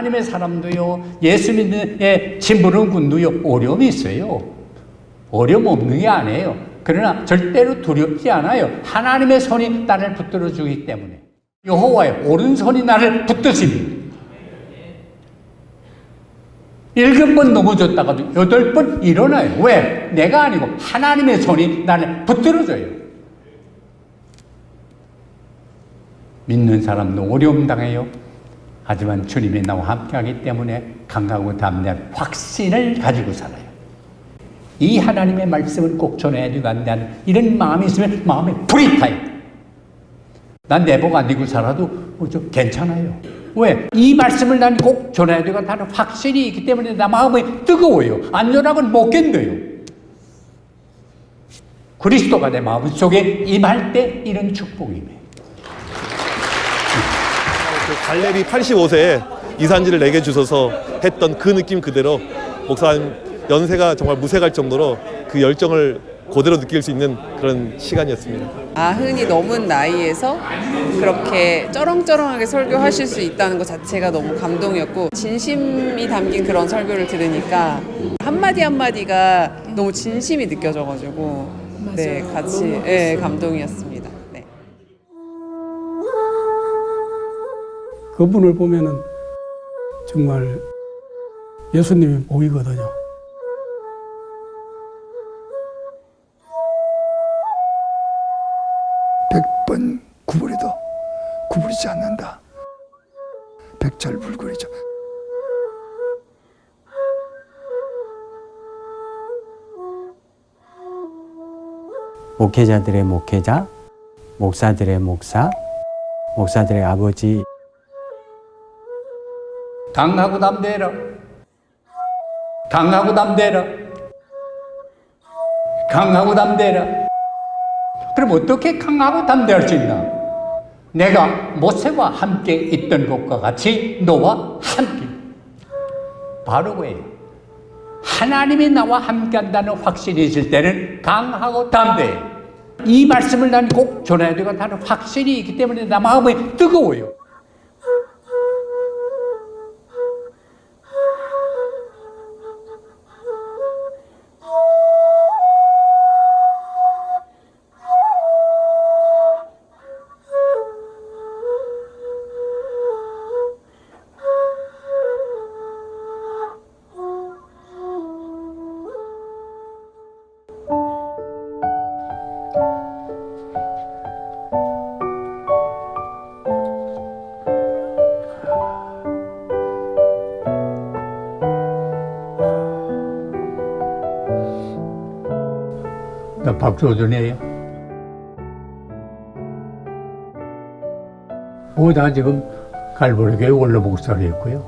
하나님의 사람도요, 예수 믿는 진부름꾼도요, 어려움이 있어요. 어려움 없는 게 아니에요. 그러나 절대로 두렵지 않아요. 하나님의 손이 나를 붙들어 주기 때문에. 여호와의 오른손이 나를 붙드시니 7번 넘어졌다가도 8번 일어나요. 왜? 내가 아니고 하나님의 손이 나를 붙들어줘요. 믿는 사람도 어려움 당해요. 하지만 주님이 나와 함께하기 때문에 강하고 담대한 확신을 가지고 살아요. 이 하나님의 말씀을 꼭 전해야 되고 한다는 이런 마음이 있으면 마음에 불이 타요. 난 내복 안 입고 살아도 좀 괜찮아요. 왜? 이 말씀을 난 꼭 전해야 되고 한다는 확신이 있기 때문에 나 마음이 뜨거워요. 안전하고는 못 견뎌요. 그리스도가 내 마음속에 임할 때 이런 축복이에요. 갈렙이 85세에 이산지를 내게 주셔서 했던 그 느낌 그대로 목사님 연세가 정말 무색할 정도로 그 열정을 그대로 느낄 수 있는 그런 시간이었습니다. 흔히 넘은 나이에서 그렇게 쩌렁쩌렁하게 설교하실 수 있다는 것 자체가 너무 감동이었고, 진심이 담긴 그런 설교를 들으니까 한마디 한마디가 너무 진심이 느껴져가지고 네, 같이 감동이었습니다. 네. 그분을 보면은 정말 예수님이 보이거든요. 백번 구부려도 구부리지 않는다. 백절불굴이죠. 목회자들의 목회자, 목사들의 목사, 목사들의 아버지. 강하고 담대해라. 강하고 담대해라. 강하고 담대해라. 그럼 어떻게 강하고 담대할 수 있나? 내가 모세와 함께 있던 것과 같이 너와 함께. 바로 그예요. 하나님이 나와 함께 한다는 확신이 있을 때는 강하고 담대해. 이 말씀을 난 꼭 전해야 되고 하는 확신이 있기 때문에 나 마음이 뜨거워요. 나 박조준이에요. 나 지금 갈보리교회 원로 목사로 했고요.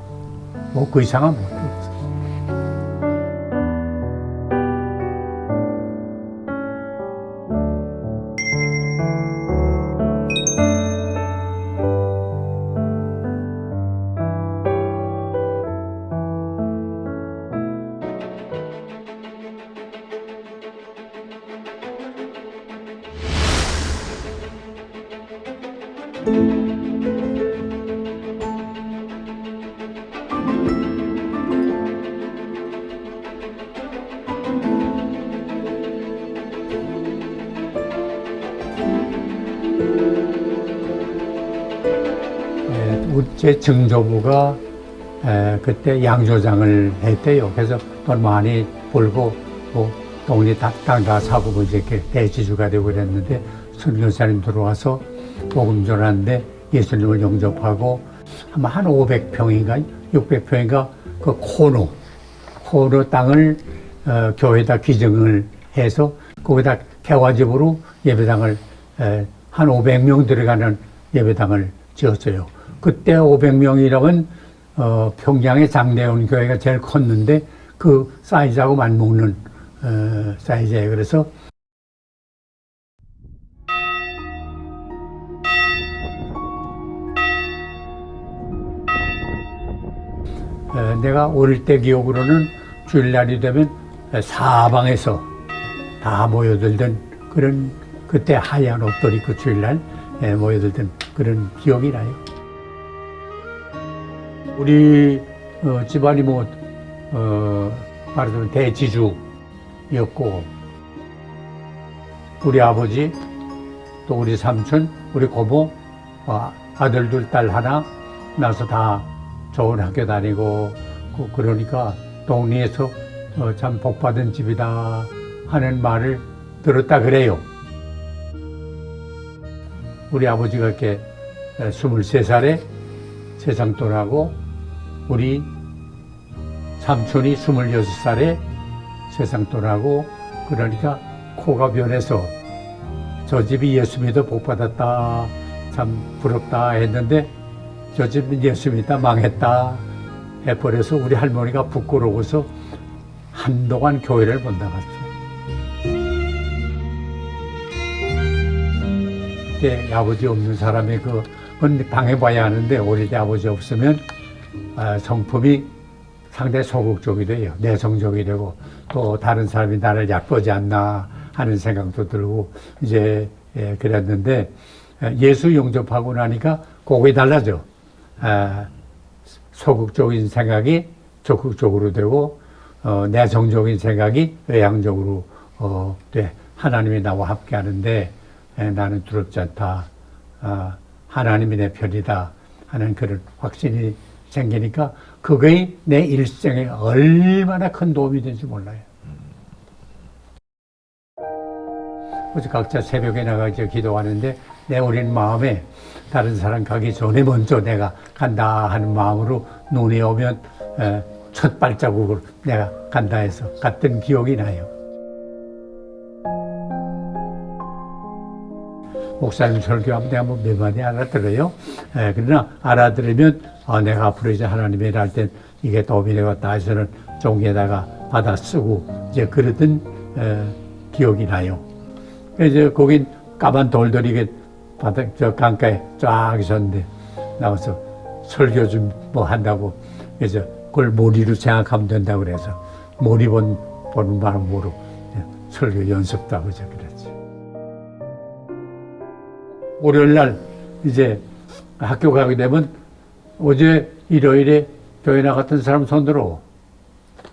그 이상은 못했어요. 제 증조부가 그때 양조장을 했대요. 그래서 돈 많이 벌고 돈이 땅 다 사고 이렇게 대지주가 되고 그랬는데 선교사님 들어와서 복음 전하는데 예수님을 영접하고 아마 한 500평인가 600평인가 그 코너 땅을 교회에다 기증을 해서 거기다 개화집으로 예배당을 한 500명 들어가는 예배당을 지었어요. 그때 500명이라면 평양의 장대원 교회가 제일 컸는데 그 사이즈하고 맞먹는 사이즈예요. 그래서 내가 어릴 때 기억으로는 주일날이 되면 사방에서 다 모여들던 그런 그때 하얀 옷들 입고 주일날 모여들던 그런 기억이 나요. 우리 집안이 말하자면 대지주였고 우리 아버지 또 우리 삼촌 우리 고모 아들 둘 딸 하나 나서 다 좋은 학교 다니고 그러니까 동리에서 참 복받은 집이다 하는 말을 들었다 그래요. 우리 아버지가 이렇게 23살에 세상 떠나고 우리 삼촌이 26살에 세상 떠나고 그러니까 코가 변해서 저 집이 예수 믿어 복받았다 참 부럽다 했는데 저 집은 예수 믿다 망했다 해버려서 우리 할머니가 부끄러워서 한동안 교회를 못 나갔어요. 그때 아버지 없는 사람이 그건 당해봐야 하는데 우리 아버지 없으면 성품이 상당히 소극적이 돼요. 내성적이 되고 또 다른 사람이 나를 얕보지 않나 하는 생각도 들고 이제 그랬는데 예수 영접하고 나니까 그게 달라져. 소극적인 생각이 적극적으로 되고 내성적인 생각이 외향적으로 돼. 하나님이 나와 함께 하는데 나는 두렵지 않다. 하나님이 내 편이다 하는 그런 확신이 생기니까 그게 내 일생에 얼마나 큰 도움이 되는지 몰라요. 그래서 각자 새벽에 나가서 기도하는데 내 어린 마음에 다른 사람 가기 전에 먼저 내가 간다 하는 마음으로 눈이 오면 첫 발자국으로 내가 간다 해서 갔던 기억이 나요. 목사님 설교하면 내가 몇 마디 알아들어요. 그러나 알아들으면 내가 앞으로 이제 하나님의 일 할 땐 이게 도움이 되겠다 해서는 종이에다가 받아 쓰고 이제 그러던 기억이 나요. 이제 거긴 까만 돌들이 이게 바닥 저 강가에 쫙 있었는데 나와서 설교 좀 뭐 한다고 그래서 그걸 머리로 생각하면 된다고 그래서 머리 보는 마음으로 설교 연습도 하고 그랬지. 월요일 날 이제 학교 가게 되면 어제 일요일에 교회 나갔던 사람 손들어.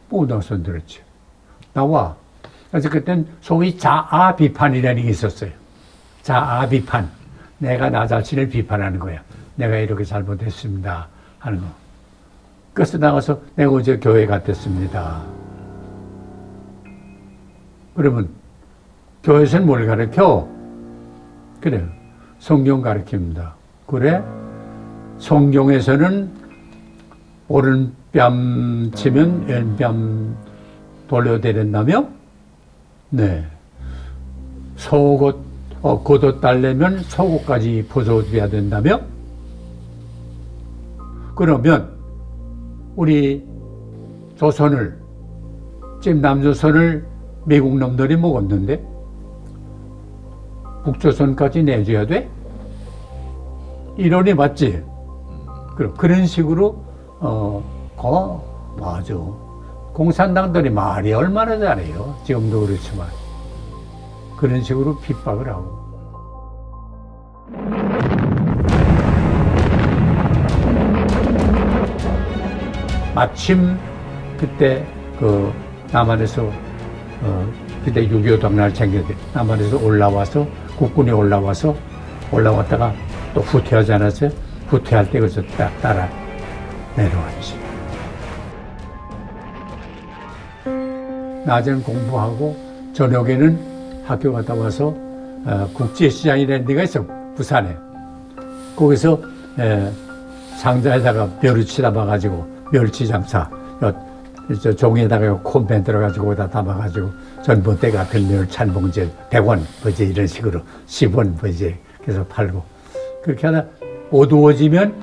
나 손들었지. 나와. 그래서 그땐 소위 자아 비판이라는 게 있었어요. 자아 비판. 내가 나 자신을 비판하는 거야. 내가 이렇게 잘못했습니다. 하는 거. 그래서 나가서 내가 어제 교회 갔댔습니다. 그러면 교회에서는 뭘 가르쳐? 그래요. 성경 가르칩니다. 그래? 성경에서는 오른뺨 치면 왼뺨 돌려대린다며? 네. 속옷, 겉옷 달래면 속옷까지 벗어줘야 된다며? 그러면 우리 조선을, 지금 남조선을 미국 놈들이 먹었는데 북조선까지 내줘야 돼? 이론이 맞지? 그런 식으로 맞아. 공산당들이 말이 얼마나 잘해요. 지금도 그렇지만 그런 식으로 핍박을 하고. 마침 그때 남한에서 그때 6.25 당날 챙겨대 남한에서 올라와서 국군이 올라왔다가 또 후퇴하지 않았어요? 후퇴할 때 그래서 딱 따라 내려왔지. 낮에는 공부하고 저녁에는 학교 갔다 와서 국제시장이라는 데가 있어, 부산에. 거기서 상자에다가 멸치 담아가지고 멸치 장사, 저 종이에다가 콘 만들어가지고 거기다 담아가지고 전봇대 같은 멸치 한 봉지에 100원 뭐지 이런 식으로 10원 뭐지 그래서 팔고 그렇게 하다 어두워지면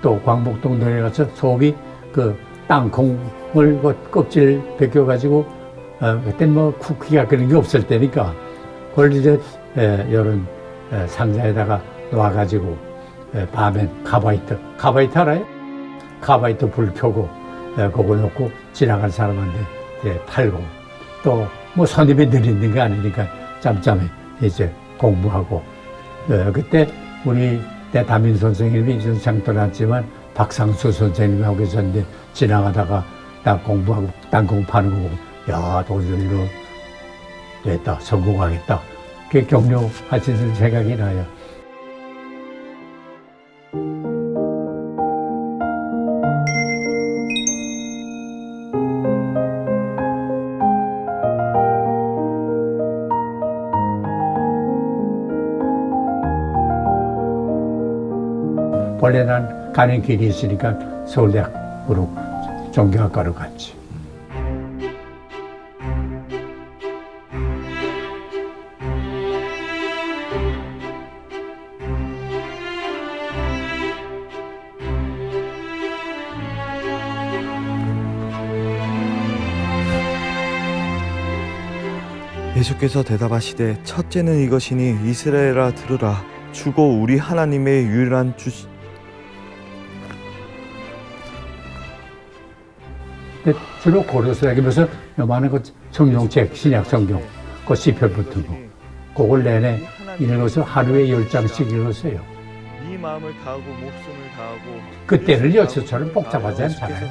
또 광복동 내려가서 소비 그 땅콩을 껍질 벗겨가지고 그땐 뭐 쿠키가 그런 게 없을 때니까 그걸 이제 이런 상자에다가 놓아가지고 밤엔 가바이트 알아요? 가바이트 불 켜고 그거 놓고 지나간 사람한테 이제 팔고 또 뭐 손님이 느리는 게 아니니까 짬짬이 이제 공부하고 그때 우리 내 담임 선생님이 이제 장 떠났지만 박상수 선생님하고 계셨는데 지나가다가 나 공부하고 땅콩 파는 거 보고 야 도저히로 됐다 성공하겠다 그렇게 격려하시는 생각이 나요. 원래 난 가는 길이 있으니까 서울대학으로 종교학과로 갔지. 예수께서 대답하시되 첫째는 이것이니 이스라엘아 들으라 주고 우리 하나님의 유일한 근데 주로 고려서약이면서 요만한 그 성경책 신약 성경 그 시편 붙은 거 그걸 내내 읽어서 하루에 10장씩 읽었어요. 이 마음을 다하고 목숨을 다하고 그때는 여수처럼 복잡하지 않잖아요.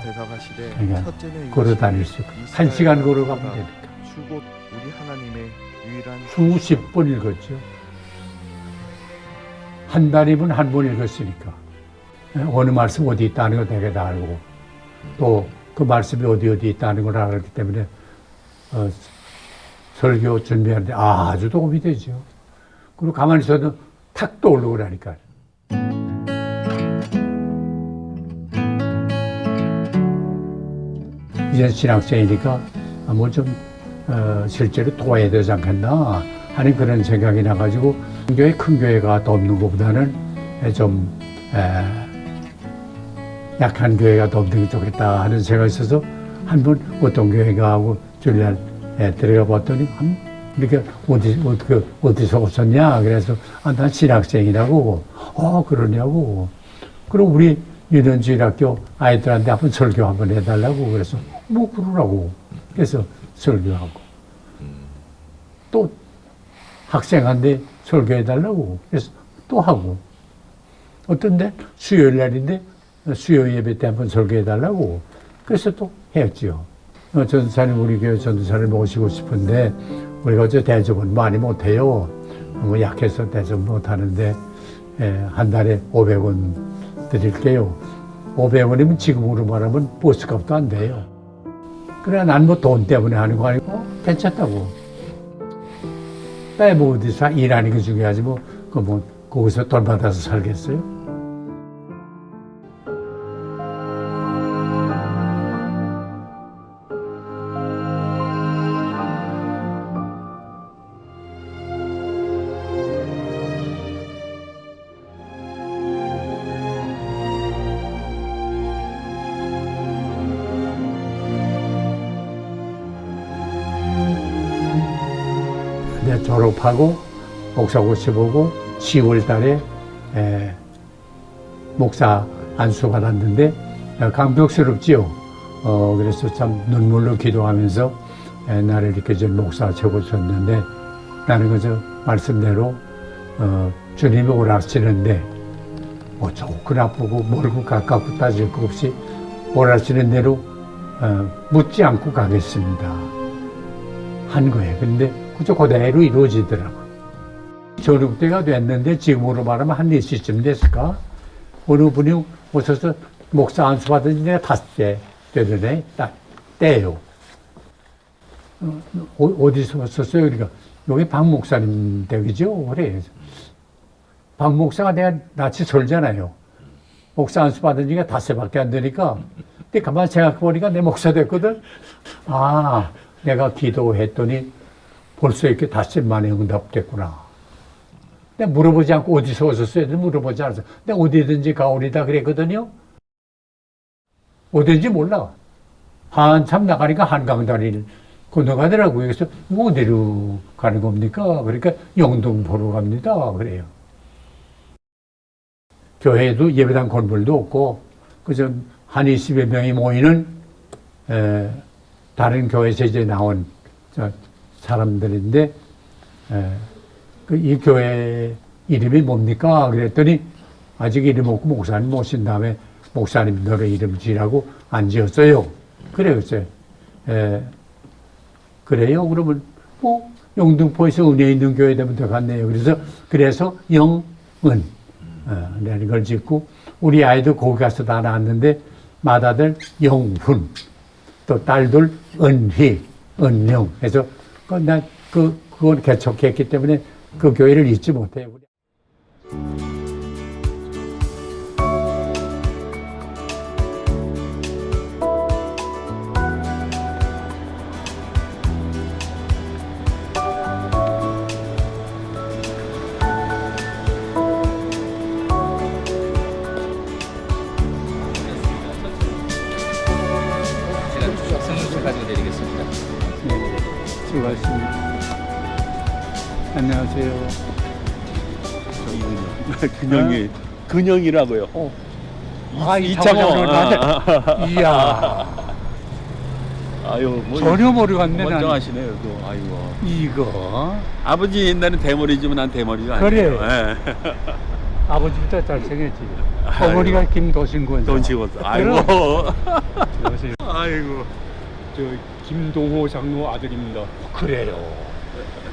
그러니까 걸어 다닐 수 있고 1시간 걸어가면 되니까 주곧 우리 하나님의 유일한 수십 번 읽었죠. 한 달이면 한 번 읽었으니까 어느 말씀 어디 있다는 거 되게 다 알고 또 그 말씀이 어디 있다는 걸 알았기 때문에 설교 준비하는데 아주 도움이 되죠. 그리고 가만히 있어도 탁 떠오르고 그러니까. 이제 신학생이니까 뭐 좀 실제로 도와야 되지 않겠나 하는 그런 생각이 나가지고 교회 큰 교회가 더 없는 것보다는 좀 약한 교회가 더 없는 게 좋겠다 하는 생각이 있어서 한 번 어떤 교회가 하고 줄리안 들어가 봤더니 이렇게 어디서 오셨냐 그래서 난 신학생이라고 그러냐고 그럼 우리 유년주일학교 아이들한테 한번 설교 한번 해달라고 그래서 뭐 그러라고 그래서 설교하고 또 학생한테 설교해달라고 그래서 또 하고 어떤 데 수요일 날인데 수요 예배 때 한번 설교해달라고 그래서 또 했죠. 전도사님 우리 교회 전도사를 모시고 싶은데 우리가 어째 대접은 많이 못해요. 뭐 약해서 대접 못하는데 한 달에 500원 드릴게요. 500원이면 지금으로 말하면 버스값도 안 돼요. 그래 난 뭐 돈 때문에 하는 거 아니고 괜찮다고. 뭐 어디서 일하는 게 중요하지 뭐 거기서 돈 받아서 살겠어요? 졸업하고 목사고시 보고 10월 달에 목사 안수 받았는데 감격스럽지요. 그래서 참 눈물로 기도하면서 나를 이렇게 전 목사 적어줬는데 나는 그저 말씀대로 주님이 오라시는데 뭐 좋고 나쁘고 멀고 가깝고 따질 것 없이 오라시는 대로 묻지 않고 가겠습니다 한 거예요. 근데 그저 그대로 이루어지더라고요. 저녁 때가 됐는데 지금으로 말하면 한 4시쯤 됐을까? 어느 분이 오셔서 목사 안수 받은 지 내가 5대 되더네. 딱 때요. 어디서 왔었어요? 그러니까 여기 박 목사님 댁이죠? 그래. 박 목사가 내가 낯이 설잖아요. 목사 안수 받은 지가 5대밖에 안 되니까. 근데 가만히 생각해보니까 내 목사 됐거든. 내가 기도했더니 벌써 이렇게 5대 만에 응답됐구나. 내가 물어보지 않고 어디서 오셨어요? 물어보지 않았어. 내가 어디든지 가오리다 그랬거든요. 어딘지 몰라. 한참 나가니까 한강다리를 건너가더라고요. 그래서 어디로 가는 겁니까? 그러니까 영동 보러 갑니다. 그래요. 교회에도 예배당 건물도 없고 그저 한 20여 명이 모이는 다른 교회에서 이제 나온 사람들인데 이 교회 이름이 뭡니까? 그랬더니 아직 이름 없고 목사님 모신 다음에 목사님 너의 이름 지라고 안 지었어요. 그래요, 그래요? 그러면 뭐 영등포에서 은혜 있는 교회 되면 되겠네요. 그래서 영은 라는 걸 짓고 우리 아이도 거기 가서 다 낳았는데 맏아들 영훈 또 딸들 은희, 은영 해서 그건 개척했기 때문에 그 교회를 잊지 못해요. 수고하셨습니다. 안녕하세요. 근영이라고요. 이창호. 이야. 아유, 뭐 전혀 모르겠네. 멀쩡하시네요. 또 아이고. 이거 아버지 옛날엔 대머리지만 난 대머리가 아니에요. 그래요. 예. 아버지부터 잘생겼지. 어머니가 김도신군. 돈 집었어. 아이고. 안녕하세요. 아이고. 저 김동호 장로 아들입니다. 그래요.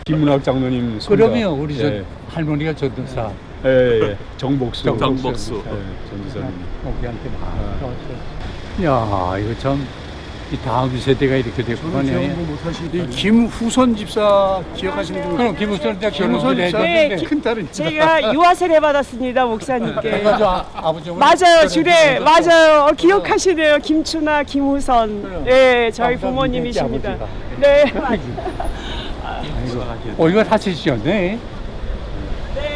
김문학 장로님 손자. 그러면 우리 저 예. 할머니가 전도사. 예. 정복수. 정복수. 전도사님. 우리한테 막. 야, 이거 참 이 다음 세대가 이렇게 됐구나. 이 김후선 집사 기억하시는 분? 그럼 김우선 때 김후선 집사 네, 큰 딸은 제가 유아세례 받았습니다, 목사님께. 아버지 맞아요, 주례 맞아요. 기억하시네요, 김춘아, 김우선. 네, 저희 부모님이십니다. 네. 이거 다시 지었네.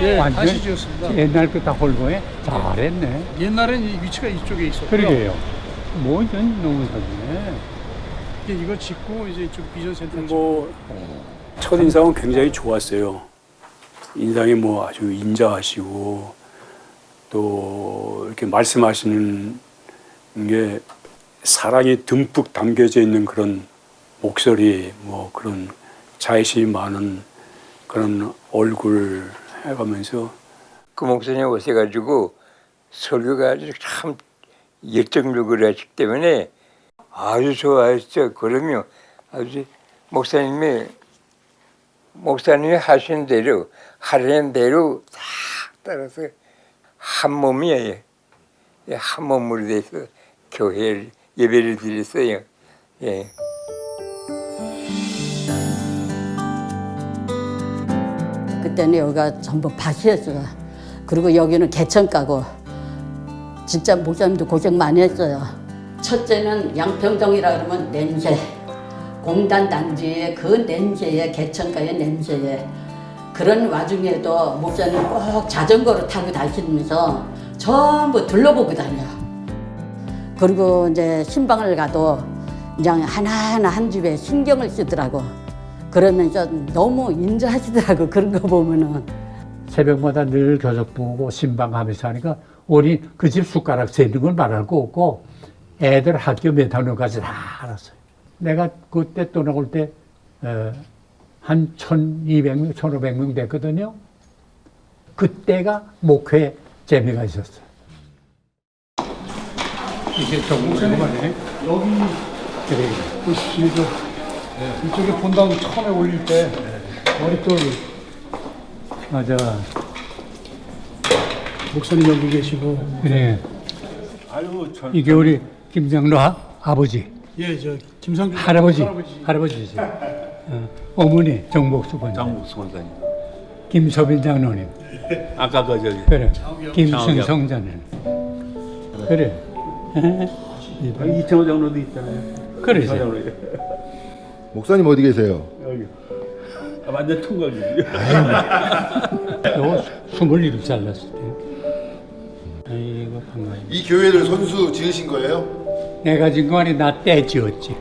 예, 완전 다시 지었습니다. 옛날 거 다 홀고해. 잘했네. 옛날엔 이 위치가 이쪽에 있었고요. 그러게요. 뭐 이건 너무 잘네. 이거 짓고 이제 이쪽 비전센터. 뭐 첫인상은 굉장히 좋았어요. 인상이 뭐 아주 인자하시고 또 이렇게 말씀하시는 게 사랑이 듬뿍 담겨져 있는 그런 목소리, 뭐 그런 자애심이 많은 그런 얼굴 해가면서 그 목사님 오셔가지고 설교가 아주 참 열정적으로 하시기 때문에 아주 좋아했죠. 그러면 아주 목사님이 하신 대로 하라는 대로 다 따라서 한 몸이에요. 한 몸으로 돼서 교회를 예배를 드렸어요. 예. 그때는 여기가 전부 밭이었어요. 그리고 여기는 개천가고 진짜 목사님도 고생 많이 했어요. 첫째는 양평동이라 그러면 냄새, 공단 단지의 그 냄새에, 개천가의 냄새에, 그런 와중에도 목사님 꼭 자전거를 타고 다니면서 전부 둘러보고 다녀요. 그리고 이제 신방을 가도 그냥 하나하나 한 집에 신경을 쓰더라고. 그러면서 너무 인자하시더라고. 그런 거 보면은. 새벽마다 늘 교적 보고 신방하면서 하니까 우리 그 집 숟가락 세는 걸 말할 거 없고 애들 학교 몇 학년까지 다 알았어요. 내가 그때 떠나올 때 한 1,200명, 1,500명 됐거든요. 그때가 목회 재미가 있었어요. 이게 정목사님이네. 여기 그래. 보십시오. 이쪽에 본당 처음에 올릴 때 머릿돌 맞아. 목사님 여기 계시고. 그래. 이게 우리 김장로 아버지. 예, 저 김상준 할아버지지. 어머니 정복수 권사님. 정복수 권사님. 김서빈 장로님. 아까 그 저기. 그래. 김승성 장로님. 그래. 이창호 장로도 있잖아요. 그러지. 목사님 어디 계세요? 여기. 완전 총각이지. 요 27살 났을 때. 아이고 반가워. 이 교회를 손수 지으신 거예요? 내가 지금 아니 나 때 지었지.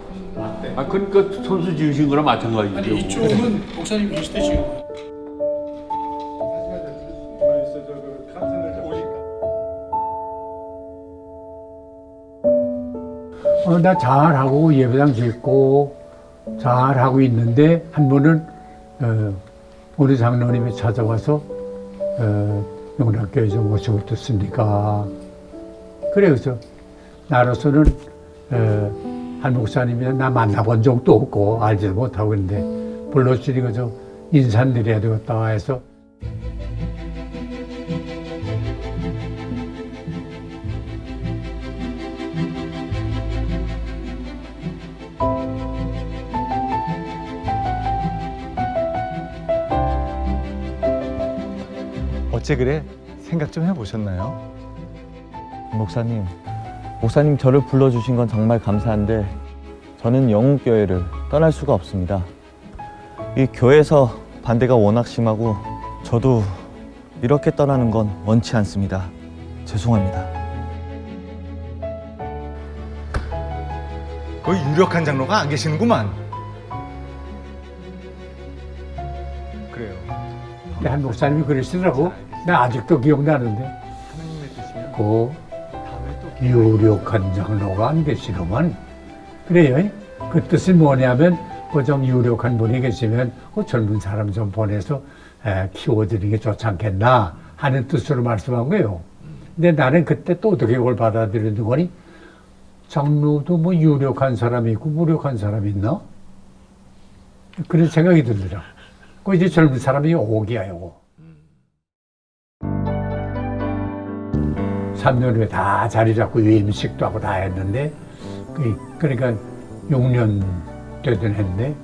그러니까 손수 지으신 거랑 마찬가지죠. 아니 이쪽은 목사님 계실 때 지은 거예요. 나 잘하고 예배당 짓고 잘하고 있는데 한 번은 우리 장로님이 찾아와서 농락교회 좀 모시고 듣습니까? 그래, 그래서 나로서는 한 목사님이 나 만나본 적도 없고 알지도 못하고 있는데 불러주니 그저 인사드려야 되겠다 해서 어째 그래? 생각 좀 해보셨나요? 목사님 저를 불러주신 건 정말 감사한데 저는 영웅교회를 떠날 수가 없습니다. 이 교회에서 반대가 워낙 심하고 저도 이렇게 떠나는 건 원치 않습니다. 죄송합니다. 거의 유력한 장로가 안 계시는구만. 그래요. 한 목사님이 그러시더라고. 나 아직도 기억나는데 그 유력한 장로가 안 계시더만. 그래요. 그 뜻이 뭐냐면 그 좀 유력한 분이 계시면 그 젊은 사람 좀 보내서 키워드리는 게 좋지 않겠나 하는 뜻으로 말씀한 거예요. 근데 나는 그때 또 어떻게 그걸 받아들이는 거니? 장로도 뭐 유력한 사람이 있고 무력한 사람이 있나? 그런 생각이 들더라. 그 이제 젊은 사람이 오기야, 요거. 3년 후에 다 자리 잡고 임식도 하고 다 했는데, 그러니까 6년 되던 했는데,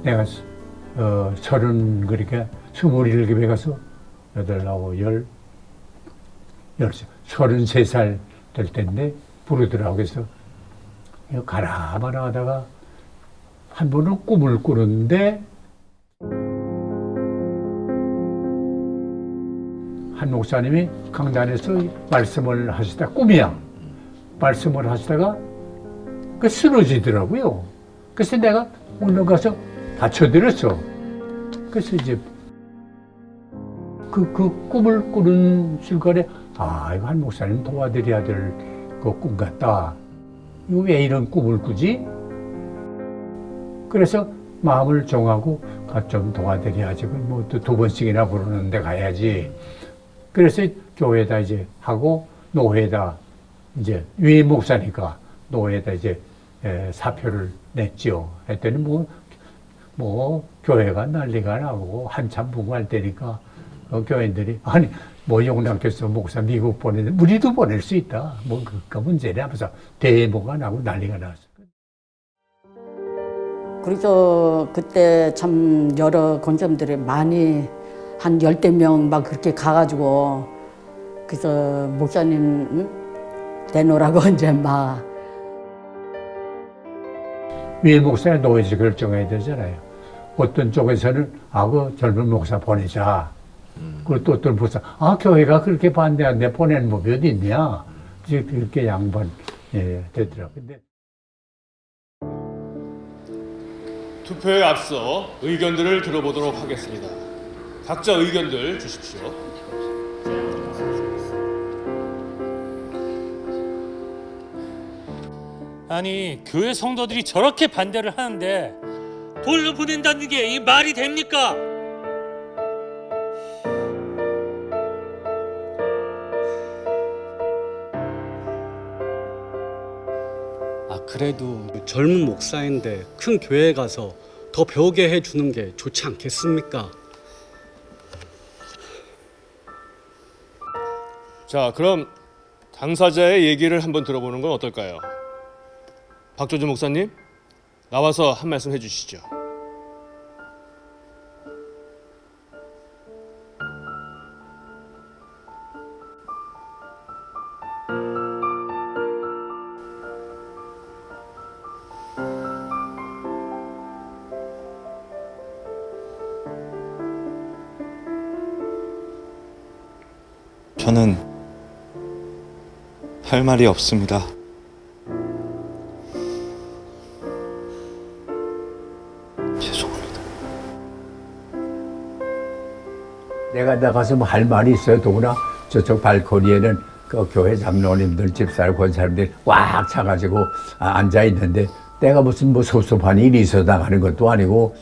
내가 27, 그러니까 가서 8, 9, 33살 될 때인데, 부르더라고. 그래서 가라 마라 하다가 한 번은 꿈을 꾸는데, 한 목사님이 강단에서 말씀을 하시다, 꿈이야. 말씀을 하시다가 그 쓰러지더라고요. 그래서 내가 올라가서 받쳐드렸어. 그래서 이제 그 꿈을 꾸는 순간에 이거 한 목사님 도와드려야 될 그 꿈 같다. 이거 왜 이런 꿈을 꾸지? 그래서 마음을 정하고 좀 도와드려야지. 뭐 또 2번씩이나 부르는데 가야지. 그래서 교회에다 이제 하고 노회에다 이제 위에 목사니까 노회에다 이제 사표를 냈죠. 했더니 뭐 교회가 난리가 나고 한참 붕할 때니까 교인들이 아니 뭐 용락교서 목사 미국 보내는데 우리도 보낼 수 있다. 뭐 그거 문제냐 하면서 대모가 나고 난리가 났어. 그래서 그때 참 여러 권점들이 많이 한 10대 명 막 그렇게 가가지고 그래서 목사님 내놓으라고 이제 막 위에 목사의 노예지 결정해야 되잖아요. 어떤 쪽에서는 그 젊은 목사 보내자. 그리고 또 어떤 목사 교회가 그렇게 반대하는데 보내는 법이 어디 있냐. 이제 그렇게 양반 되더라고요. 근데 투표에 앞서 의견들을 들어보도록 하겠습니다. 각자 의견들 주십시오. 아니 교회 성도들이 저렇게 반대를 하는데 돌려보낸다는 게 이 말이 됩니까? 그래도 젊은 목사인데 큰 교회에 가서 더 배우게 해주는 게 좋지 않겠습니까? 자, 그럼 당사자의 얘기를 한번 들어보는 건 어떨까요? 박조주 목사님, 나와서 한 말씀 해주시죠. 저는 할 말이 없습니다. 죄송합니다. 내가 나가서 뭐 할 말이 있어요. 더구나 저쪽 발코니에는 그 교회 장로님들, 집사람, 권사님들이 꽉 차가지고 앉아 있는데 내가 무슨 뭐 섭섭한 일이 있어 나가는 것도 아니고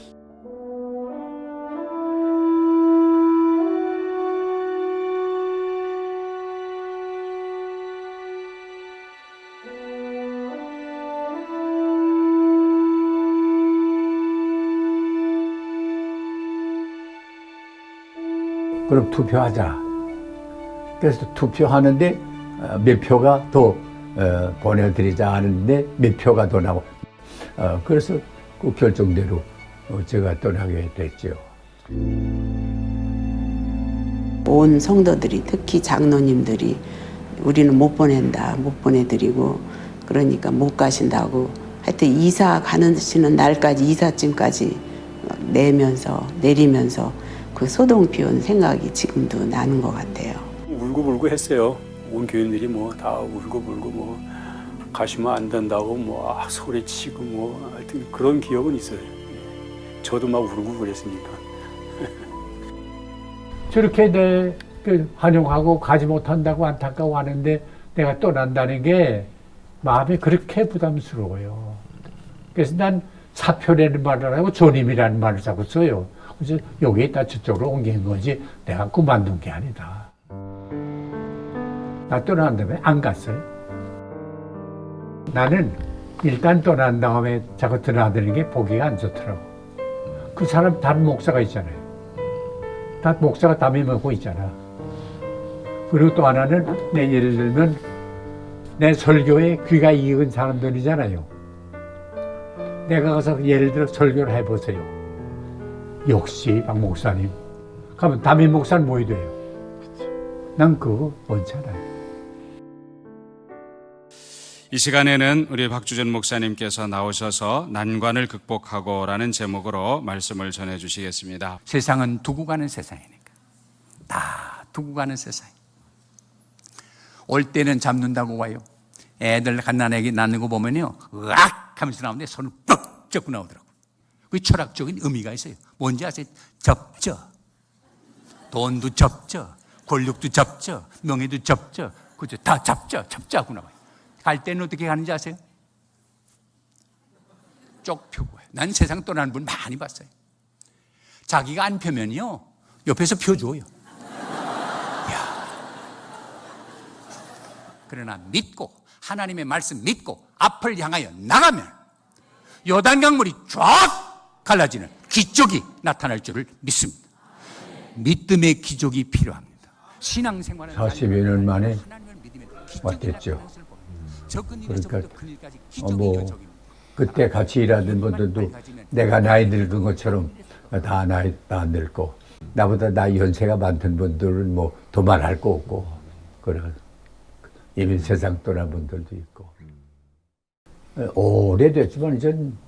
그럼 투표하자. 그래서 투표하는데 몇 표가 더 보내드리자 하는데 몇 표가 더 나고 그래서 그 결정대로 제가 떠나게 됐죠. 온 성도들이 특히 장로님들이 우리는 못 보낸다, 못 보내드리고 그러니까 못 가신다고 하여튼 이사 가시는 날까지 이삿짐까지 내리면서 그 소동 피운 생각이 지금도 나는 것 같아요. 울고불고 했어요. 온 교인들이 뭐 다 울고불고 뭐 가시면 안 된다고 뭐 소리치고 뭐 하여튼 그런 기억은 있어요. 저도 막 울고 그랬으니까. 저렇게 환영하고 가지 못한다고 안타까워하는데 내가 떠난다는 게 마음이 그렇게 부담스러워요. 그래서 난 사표라는 말을 하고 전임이라는 말을 자꾸 써요. 그래서 여기에다 저쪽으로 옮긴 거지 내가 그만둔 게 아니다. 나 떠난 다음에 안 갔어요. 나는 일단 떠난 다음에 자꾸 드나드는 게 보기가 안 좋더라고. 그 사람 다른 목사가 있잖아요. 다 목사가 담임 먹고 있잖아. 그리고 또 하나는 내 예를 들면 내 설교에 귀가 익은 사람들이잖아요. 내가 가서 예를 들어 설교를 해보세요. 역시 박 목사님. 그러면 담임 목사는 뭐 돼요? 난 그거 원치 않아요. 이 시간에는 우리 박주전 목사님께서 나오셔서 난관을 극복하고라는 제목으로 말씀을 전해주시겠습니다. 세상은 두고 가는 세상이니까. 다 두고 가는 세상. 올 때는 잡는다고 와요. 애들 갓난아기 낳는 거 보면요. 으악 하면서 나오는데 손을 뻑 잡고 나오더라고요. 그 철학적인 의미가 있어요. 뭔지 아세요? 접죠. 돈도 접죠. 권력도 접죠. 명예도 접죠. 그죠? 다 접죠. 접자고 나와요. 갈 때는 어떻게 가는지 아세요? 쪽 펴고 와요. 난 세상 떠나는 분 많이 봤어요. 자기가 안 펴면요. 옆에서 펴줘요. 이야. 그러나 믿고 하나님의 말씀 믿고 앞을 향하여 나가면 요단 강물이 쫙 갈라지는 기적이 나타날 줄을 믿습니다. 믿음의 기적이 필요합니다. 신앙생활은 40여 년 만에 왔겠죠. 그러니까 그때 같이 일하던 분들도 내가 나이 늙은 것처럼 다 나이 다 늙고 나보다 나이 연세가 많던 분들은 뭐 더 말할 거 없고 그런 이미 세상 떠난 분들도 있고 오래됐지만 이젠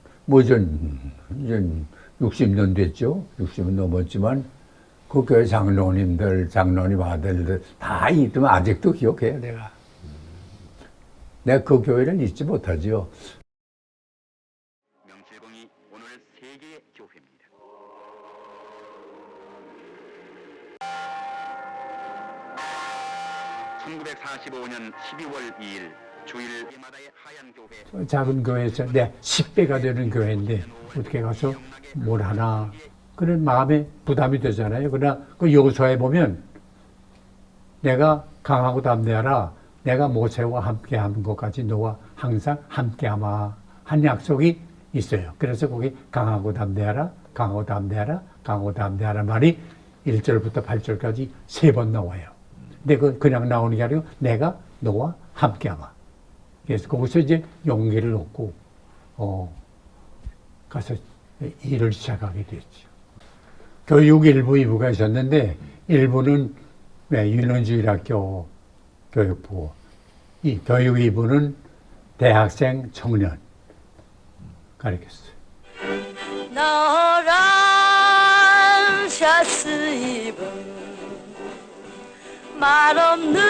60년 됐죠. 60년 넘었지만 그 교회 장로님들, 장로님 아들들 다 있으면 아직도 기억해요, 내가. 내가 그 교회를 잊지 못하지요. 명실공히 오늘 세계의 교회입니다. (1945년 12월 2일) 주일 예마다의 하얀 교회. 작은 교회에서 내 10배가 되는 교회인데 어떻게 가서 뭘 하나 그런 마음에 부담이 되잖아요. 그러나 그 요소에 보면 내가 강하고 담대하라. 내가 모세와 함께 하는 것까지 너와 항상 함께 하마 한 약속이 있어요. 그래서 거기 강하고 담대하라, 강하고 담대하라, 강하고 담대하라 말이 1절부터 8절까지 3번 나와요. 근데 그냥 나오는 게 아니고 내가 너와 함께 하마. 그래서 거기서 이제 용기를 얻고 가서 일을 시작하게 됐죠. 교육 1부, 2부가 있었는데 1부는 윤원주일학교 교육부, 이 교육 2부는 대학생 청년 가르쳤어요. 노란 셔츠 입은 말없는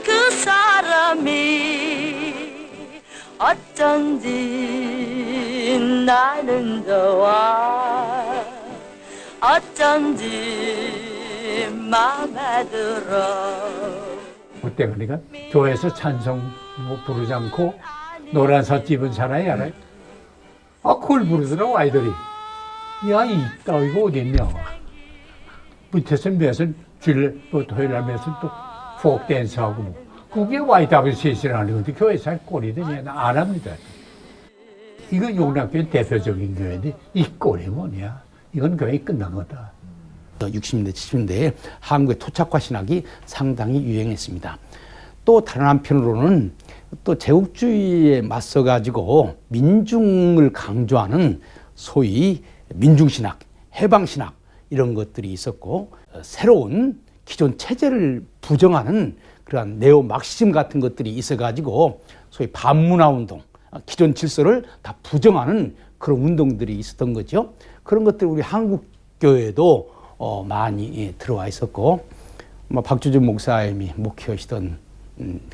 그 사람이 어쩐지 나는 좋아 어쩐지 맘에 들어. 그때 그러니까 교회에서 찬송 부르지 않고 노란 셔츠 입은 사람이 알아요? 그걸 부르더라고 아이들이. 야, 이따 이거 어딨냐. 밑에서 몇은 주일 토요일 날 몇은 또 포크 댄스하고 뭐. 그게 YWCC라는 건데 교회에서 할 꼴이더니 안 합니다. 이건 용락교회 대표적인 교회인데 이 꼴이 뭐냐. 이건 교회 끝난 거다. 60년대, 70년대에 한국의 토착화 신학이 상당히 유행했습니다. 또 다른 한편으로는 또 제국주의에 맞서가지고 민중을 강조하는 소위 민중신학, 해방신학 이런 것들이 있었고 새로운 기존 체제를 부정하는 그러한 네오 막시즘 같은 것들이 있어가지고 소위 반문화운동, 기존 질서를 다 부정하는 그런 운동들이 있었던 거죠. 그런 것들이 우리 한국교회에도 많이 들어와 있었고 박주준 목사님이 목회하시던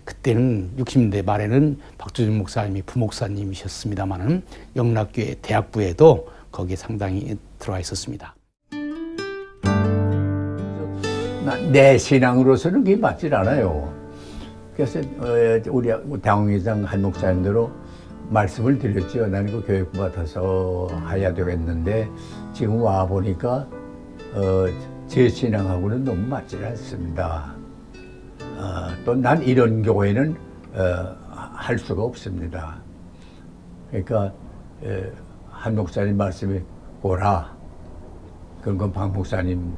그때는 60년대 말에는 박주준 목사님이 부목사님이셨습니다마는 영락교회 대학부에도 거기에 상당히 들어와 있었습니다. 내 신앙으로서는 그게 맞질 않아요. 그래서 우리 당회장 한 목사님대로 말씀을 드렸죠. 나는 그 교육 받아서 해야 되겠는데 지금 와 보니까 제 신앙하고는 너무 맞질 않습니다. 또 난 이런 교회는 할 수가 없습니다. 그러니까 한 목사님 말씀이 오라. 그런 건 박 목사님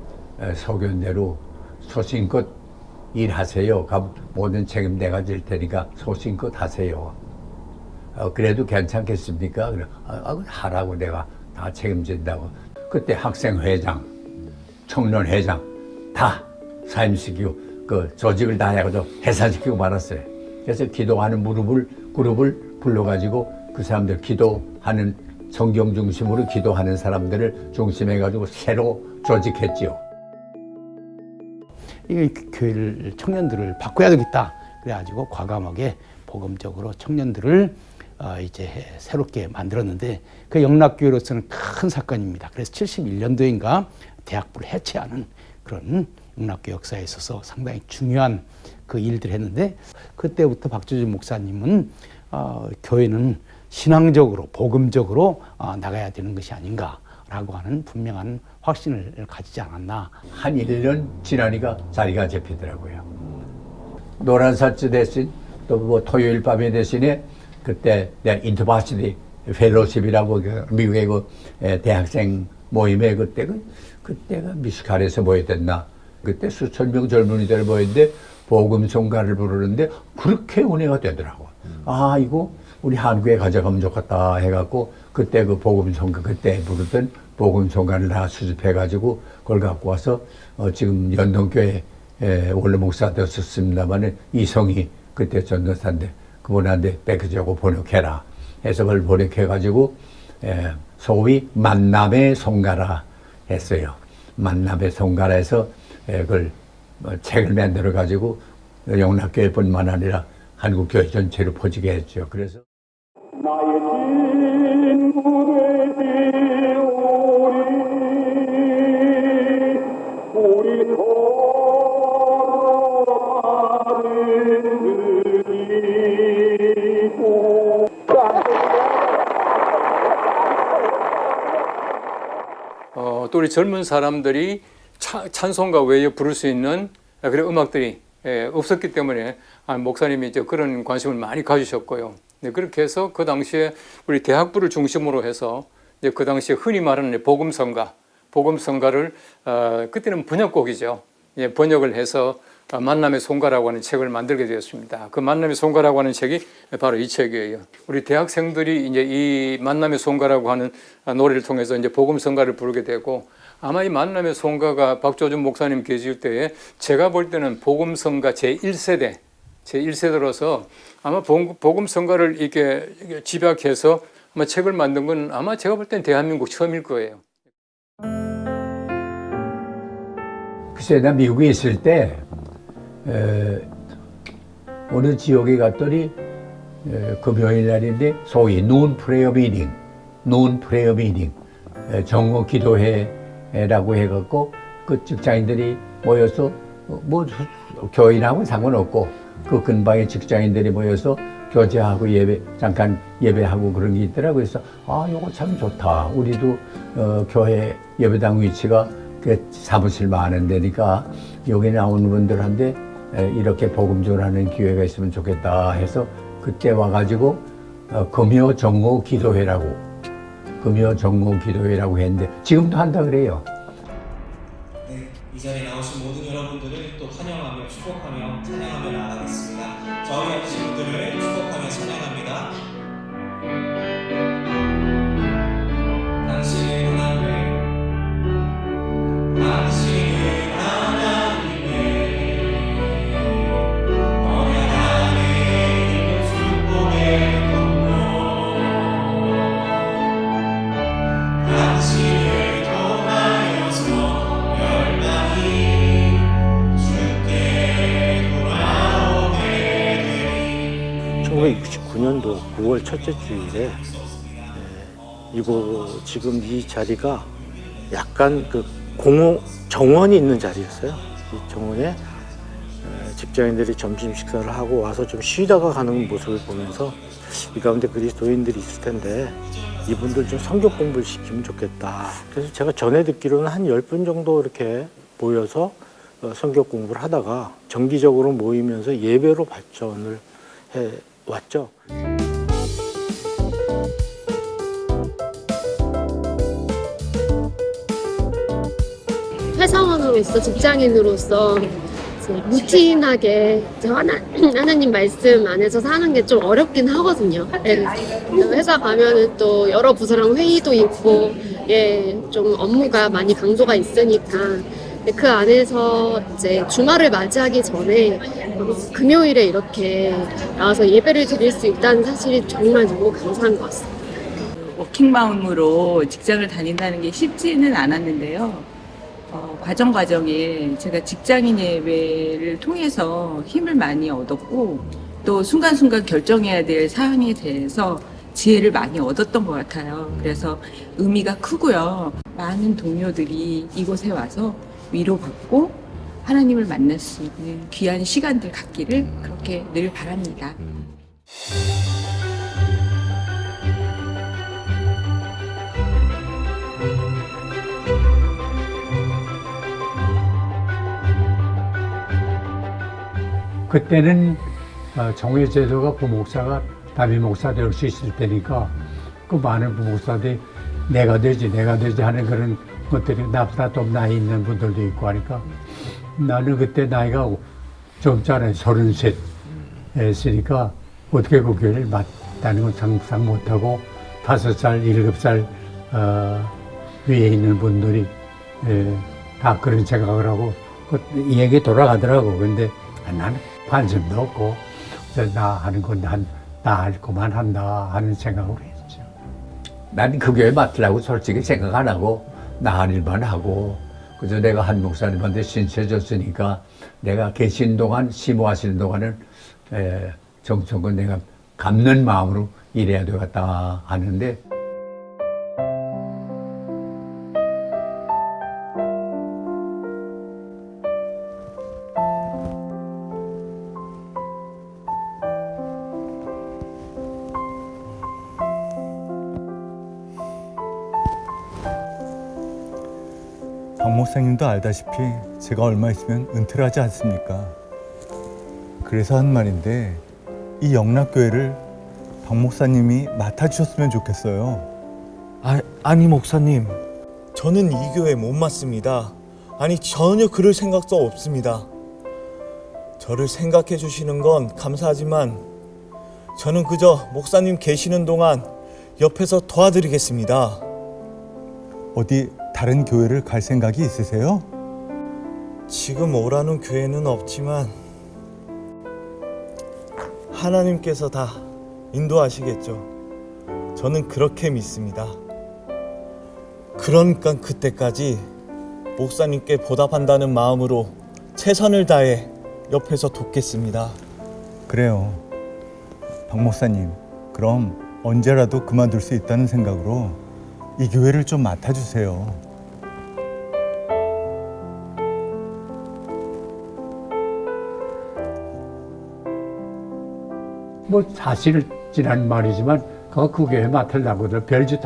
소견대로 소신껏 일하세요. 모든 책임 내가 질 테니까 소신껏 하세요. 그래도 괜찮겠습니까? 그래, 하라고 내가 다 책임진다고. 그때 학생회장, 청년회장 다 사임시키고 그 조직을 다 해가지고 해산시키고 말았어요. 그래서 기도하는 그룹을 불러가지고 그 사람들 기도하는 성경 중심으로 기도하는 사람들을 중심해가지고 새로 조직했지요. 이 교회를 청년들을 바꿔야 되겠다. 그래가지고 과감하게 복음적으로 청년들을 이제 새롭게 만들었는데 그 영락교회로서는 큰 사건입니다. 그래서 71년도인가 대학부를 해체하는 그런 영락교회 역사에 있어서 상당히 중요한 그 일들을 했는데 그때부터 박주준 목사님은 교회는 신앙적으로 복음적으로 나가야 되는 것이 아닌가라고 하는 분명한 확신을 가지지 않았나. 한 1년 지나니까 자리가 잡히더라고요. 노란사츠 대신 또 뭐 토요일 밤에 대신에 그때 내가 인터바시티 펠로십이라고 미국의 그 대학생 모임에 그때가 미시간에서 모였댔나. 그때 수천 명 젊은이들 모였는데 복음송가를 부르는데 그렇게 은혜가 되더라고. 아 이거 우리 한국에 가져가면 좋겠다 해갖고 그때 그 복음송가 그때 부르던 복음송가를 다 수집해가지고 그걸 갖고 와서 지금 연동교회 원래 목사 되었었습니다만 이성이 그때 전도사인데 그분한테 뺏겨주고 번역해라 해서 그걸 번역해가지고 소위 만남의 송가라 했어요. 만남의 송가라 해서 그걸 책을 만들어가지고 영락교회뿐만 아니라 한국교회 전체로 퍼지게 했죠. 그래서 나의 친구 되지 우리 또 우리 젊은 사람들이 찬송가 외에 부를 수 있는 그런 음악들이 없었기 때문에 목사님이 이제 그런 관심을 많이 가지셨고요. 네, 그렇게 해서 그 당시에 우리 대학부를 중심으로 해서 이제 그 당시에 흔히 말하는 복음성가를 그때는 번역곡이죠. 예, 번역을 해서 만남의 송가라고 하는 책을 만들게 되었습니다. 그 만남의 송가라고 하는 책이 바로 이 책이에요. 우리 대학생들이 이제 이 만남의 송가라고 하는 노래를 통해서 이제 복음성가를 부르게 되고 아마 이 만남의 송가가 박조준 목사님 계실 때에 제가 볼 때는 복음성가 제1세대로서 아마 복음성가를 이렇게 집약해서 아마 책을 만든 건 아마 제가 볼 때는 대한민국 처음일 거예요. 글쎄 나 미국에 있을 때 어느 지역에 갔더니 금요일 날인데 소위 눈 프레어 미팅 정오 기도회라고 해갖고 그 직장인들이 모여서 뭐 교인하고는 상관없고 그 근방의 직장인들이 모여서 교제하고 잠깐 예배하고 그런 게 있더라고요. 그래서 이거 참 좋다. 우리도 교회 예배당 위치가 사무실 많은 데니까 여기 나오는 분들한테 이렇게 복음 전하는 기회가 있으면 좋겠다 해서 그때 와가지고 금요 정오 기도회라고 했는데 지금도 한다 그래요. 자리에 나오신 모든 여러분들을 또 환영하며 축복하며 찬양하며 나아가겠습니다. 저희 아버지 분들을 축복하며 찬양합니다. 당신은 하나님, 당신은 하나님의 언약 안에 있는 축복의 통로, 당신을 통하여서 열방이 주께 돌아오게 되리. 1969년도 9월 첫째 주일에 이곳 지금 이 자리가 약간 그 정원이 있는 자리였어요. 이 정원에 직장인들이 점심 식사를 하고 와서 좀 쉬다가 가는 모습을 보면서 이 가운데 그리스도인들이 있을 텐데 이분들 좀 성경 공부를 시키면 좋겠다. 그래서 제가 전에 듣기로는 한 10분 정도 이렇게 모여서 성경 공부를 하다가 정기적으로 모이면서 예배로 발전을 해 왔죠. 회사원으로서 직장인으로서 루틴하게 하나님 말씀 안에서 사는 게 좀 어렵긴 하거든요. 예. 회사 가면은 또 여러 부서랑 회의도 있고, 예, 좀 업무가 많이 강도가 있으니까. 그 안에서 이제 주말을 맞이하기 전에 금요일에 이렇게 나와서 예배를 드릴 수 있다는 사실이 정말 너무 감사한 것 같습니다. 워킹맘으로 직장을 다닌다는 게 쉽지는 않았는데요. 과정에 제가 직장인 예배를 통해서 힘을 많이 얻었고 또 순간순간 결정해야 될 사항에 대해서 지혜를 많이 얻었던 것 같아요. 그래서 의미가 크고요. 많은 동료들이 이곳에 와서 위로받고 하나님을 만날 수 있는 귀한 시간들 갖기를 그렇게 늘 바랍니다. 그때는 정회 제도가 부목사가 담임 목사 될 수 있을 때니까 그 많은 부목사들이 내가 되지 하는 그런 것들이 나보다 좀 나이 있는 분들도 있고 하니까 나는 그때 나이가 젊잖아요. 33 했으니까 어떻게 그 교회를 맡다는 건 상상 못하고 5살, 7살 위에 있는 분들이 다 그런 생각을 하고 이 얘기 돌아가더라고. 근데 나는 관심도 없고 나 하는 건 나 할 것만 한다 하는 생각으로 했죠. 나는 그 교회 맡으려고 솔직히 생각 안 하고 나 할 일만 하고 그래서 내가 한 목사님한테 신세졌으니까 내가 계신 동안 심호하시는 동안은 정성껏 내가 갚는 마음으로 일해야 되겠다 하는데 박 목사님도 알다시피 제가 얼마 있으면 은퇴를 하지 않습니까? 그래서 한 말인데 이 영락교회를 박 목사님이 맡아주셨으면 좋겠어요. 아니 목사님, 저는 이 교회 못 맡습니다. 아니 전혀 그럴 생각도 없습니다. 저를 생각해 주시는 건 감사하지만 저는 그저 목사님 계시는 동안 옆에서 도와드리겠습니다. 어디 다른 교회를 갈 생각이 있으세요? 지금 오라는 교회는 없지만 하나님께서 다 인도하시겠죠. 저는 그렇게 믿습니다. 그러니까 그때까지 목사님께 보답한다는 마음으로 최선을 다해 옆에서 돕겠습니다. 그래요. 박 목사님, 그럼 언제라도 그만둘 수 있다는 생각으로 이 교회를 좀 맡아주세요. 뭐 사실이란 말이지만 그 교회 맡으려고들 별짓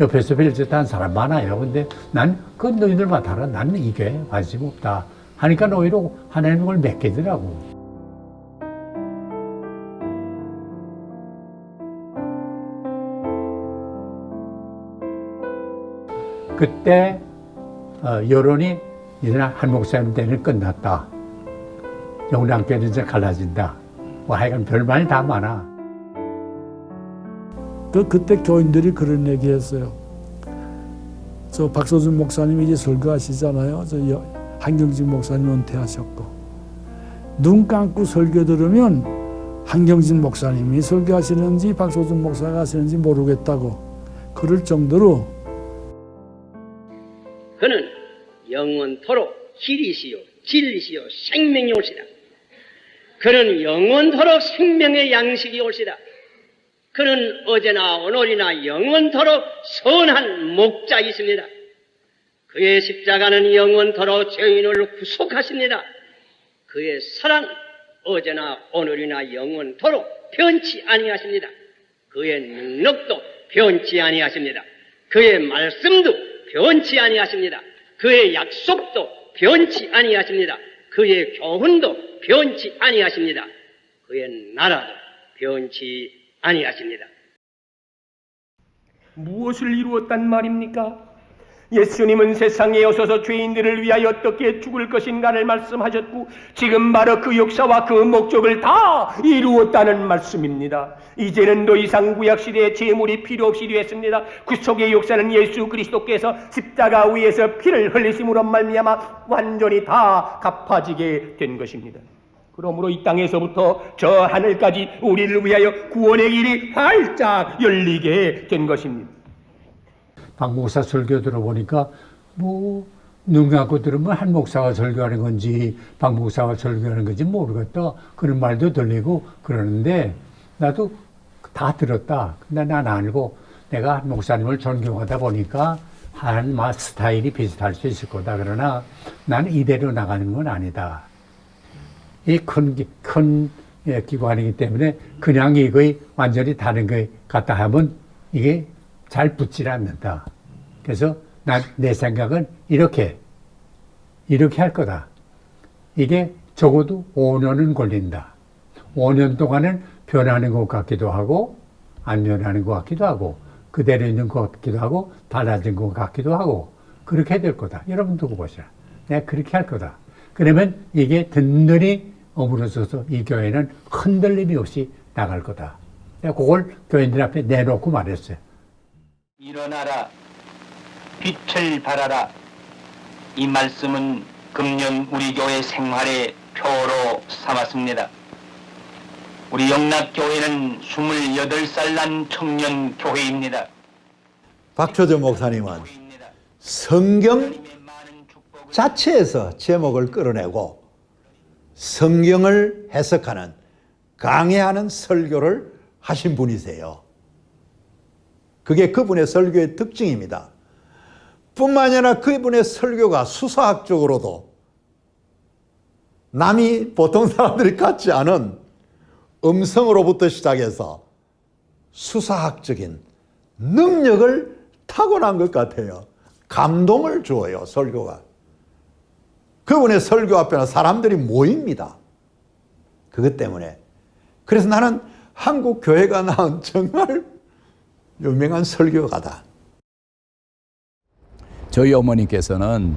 옆에서 별짓 한 사람 많아요. 근데 난 그 너희들 맡아라. 나는 이 교회에 관심 없다 하니까 오히려 하나님은 그걸 맡기더라고. 그때 여론이 이제 한 목사님 때는 끝났다. 영랑교회는 이제 갈라진다. 뭐 하여간 별말이 다 많아. 그때 교인들이 그런 얘기했어요. 저 박서준 목사님이 이제 설교하시잖아요. 저 한경진 목사님 은퇴하셨고 눈 감고 설교 들으면 한경진 목사님이 설교하시는지 박서준 목사가 하시는지 모르겠다고 그럴 정도로 그는 영원토록 길이시요 진리시요 생명이 올시다. 그는 영원토록 생명의 양식이 올시다. 그는 어제나 오늘이나 영원토록 선한 목자이십니다. 그의 십자가는 영원토록 죄인을 구속하십니다. 그의 사랑 어제나 오늘이나 영원토록 변치 아니하십니다. 그의 능력도 변치 아니하십니다. 그의 말씀도 변치 아니하십니다. 그의 약속도 변치 아니하십니다. 그의 교훈도 변치 아니하십니다. 그의 나라도 변치 아니하십니다. 무엇을 이루었단 말입니까? 예수님은 세상에 오셔서 죄인들을 위하여 어떻게 죽을 것인가를 말씀하셨고 지금 바로 그 역사와 그 목적을 다 이루었다는 말씀입니다. 이제는 더 이상 구약시대의 제물이 필요 없이 되었습니다. 구속의 역사는 예수 그리스도께서 십자가 위에서 피를 흘리심으로 말미암아 완전히 다 갚아지게 된 것입니다. 그러므로 이 땅에서부터 저 하늘까지 우리를 위하여 구원의 길이 활짝 열리게 된 것입니다. 박 목사 설교 들어보니까 뭐 눈 감고 들으면 한 목사가 설교하는 건지 박 목사가 설교하는 건지 모르겠다 그런 말도 들리고 그러는데 나도 다 들었다. 근데 난 알고 내가 한 목사님을 존경하다 보니까 한 스타일이 비슷할 수 있을 거다. 그러나 나는 이대로 나가는 건 아니다. 이 큰 기관이기 때문에 그냥 이거의 완전히 다른 거 갖다 하면 이게 잘 붙질 않는다. 그래서 내 생각은 이렇게 할 거다. 이게 적어도 5년은 걸린다. 5년 동안은 변하는 것 같기도 하고 안 변하는 것 같기도 하고 그대로 있는 것 같기도 하고 달라진 것 같기도 하고 그렇게 될 거다. 여러분 두고 보시라. 내가 그렇게 할 거다. 그러면 이게 든든히 어무러져서 이 교회는 흔들림이 없이 나갈 거다. 내가 그걸 교인들 앞에 내놓고 말했어요. 일어나라, 빛을 발하라. 이 말씀은 금년 우리 교회 생활의 표로 삼았습니다. 우리 영락교회는 28살 난 청년 교회입니다. 박초전 목사님은 성경 자체에서 제목을 끌어내고 성경을 해석하는 강해하는 설교를 하신 분이세요. 그게 그분의 설교의 특징입니다. 뿐만 아니라 그분의 설교가 수사학적으로도 남이 보통 사람들이 갖지 않은 음성으로부터 시작해서 수사학적인 능력을 타고난 것 같아요. 감동을 줘요, 설교가. 그분의 설교 앞에는 사람들이 모입니다. 그것 때문에. 그래서 나는 한국 교회가 낳은 정말 유명한 설교가다. 저희 어머니께서는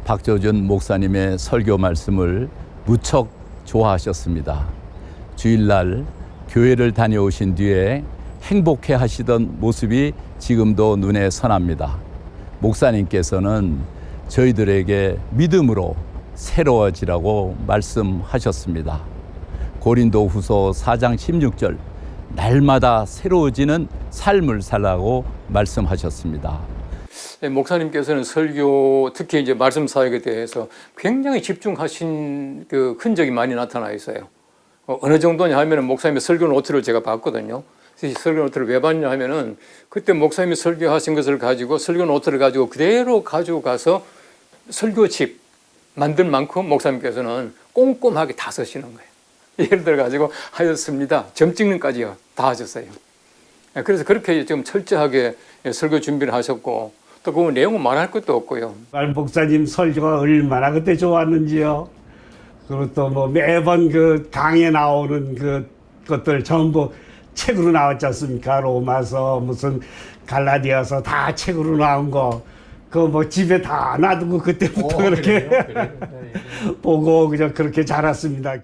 박조준 목사님의 설교 말씀을 무척 좋아하셨습니다. 주일날 교회를 다녀오신 뒤에 행복해 하시던 모습이 지금도 눈에 선합니다. 목사님께서는 저희들에게 믿음으로 새로워지라고 말씀하셨습니다. 고린도후서 4장 16절 날마다 새로워지는 삶을 살라고 말씀하셨습니다. 목사님께서는 설교, 특히 이제 말씀 사역에 대해서 굉장히 집중하신 그 흔적이 많이 나타나 있어요. 어느 정도냐 하면은 목사님의 설교 노트를 제가 봤거든요. 그래서 설교 노트를 왜 봤냐 하면은 그때 목사님이 설교하신 것을 가지고 설교 노트를 가지고 그대로 가지고 가서 설교집 만들 만큼 목사님께서는 꼼꼼하게 다 쓰시는 거예요. 예를 들어 가지고 하였습니다. 점 찍는까지요. 다 하셨어요. 그래서 그렇게 좀 철저하게 설교 준비를 하셨고 또 그 내용은 말할 것도 없고요. 목사님 설교가 얼마나 그때 좋았는지요. 그리고 또 뭐 매번 그 강에 나오는 그 것들 전부 책으로 나왔지 않습니까? 로마서 무슨 갈라디아서 다 책으로 나온 거. 그 뭐 집에 다 놔두고 그때부터 그렇게 보고 그냥 그렇게 자랐습니다.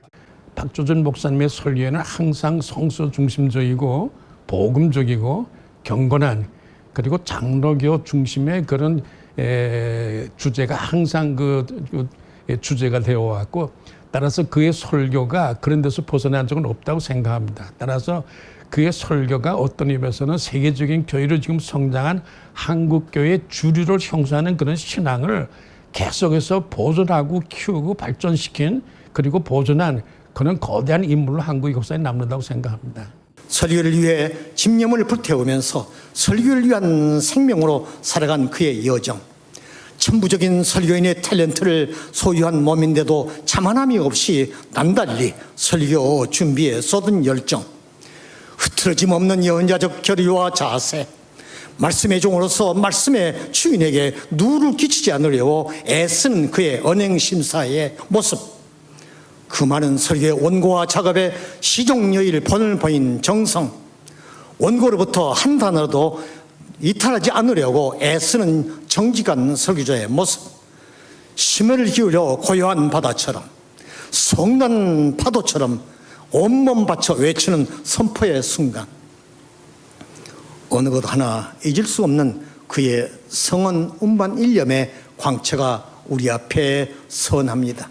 박조전 목사님의 설교에는 항상 성서 중심적이고 복음적이고 경건한 그리고 장로교 중심의 그런 주제가 항상 그 주제가 되어 왔고 따라서 그의 설교가 그런 데서 벗어난 적은 없다고 생각합니다. 따라서 그의 설교가 어떤 의미에서는 세계적인 교회로 지금 성장한 한국교회의 주류를 형성하는 그런 신앙을 계속해서 보존하고 키우고 발전시킨 그리고 보존한 그런 거대한 인물로 한국 역사에 남는다고 생각합니다. 설교를 위해 집념을 불태우면서 설교를 위한 생명으로 살아간 그의 여정. 천부적인 설교인의 탤런트를 소유한 몸인데도 자만함이 없이 남달리 설교 준비에 쏟은 열정. 흐트러짐 없는 예언자적 결의와 자세, 말씀의 종으로서 말씀의 주인에게 누를 끼치지 않으려고 애쓰는 그의 언행심사의 모습, 그 많은 설교의 원고와 작업에 시종여일 본을 보인 정성, 원고로부터 한 단어라도 이탈하지 않으려고 애쓰는 정직한 설교자의 모습, 심혈을 기울여 고요한 바다처럼 성난 파도처럼 온몸 바쳐 외치는 선포의 순간, 어느 것 하나 잊을 수 없는 그의 성원 운반 일념의 광채가 우리 앞에 선합니다.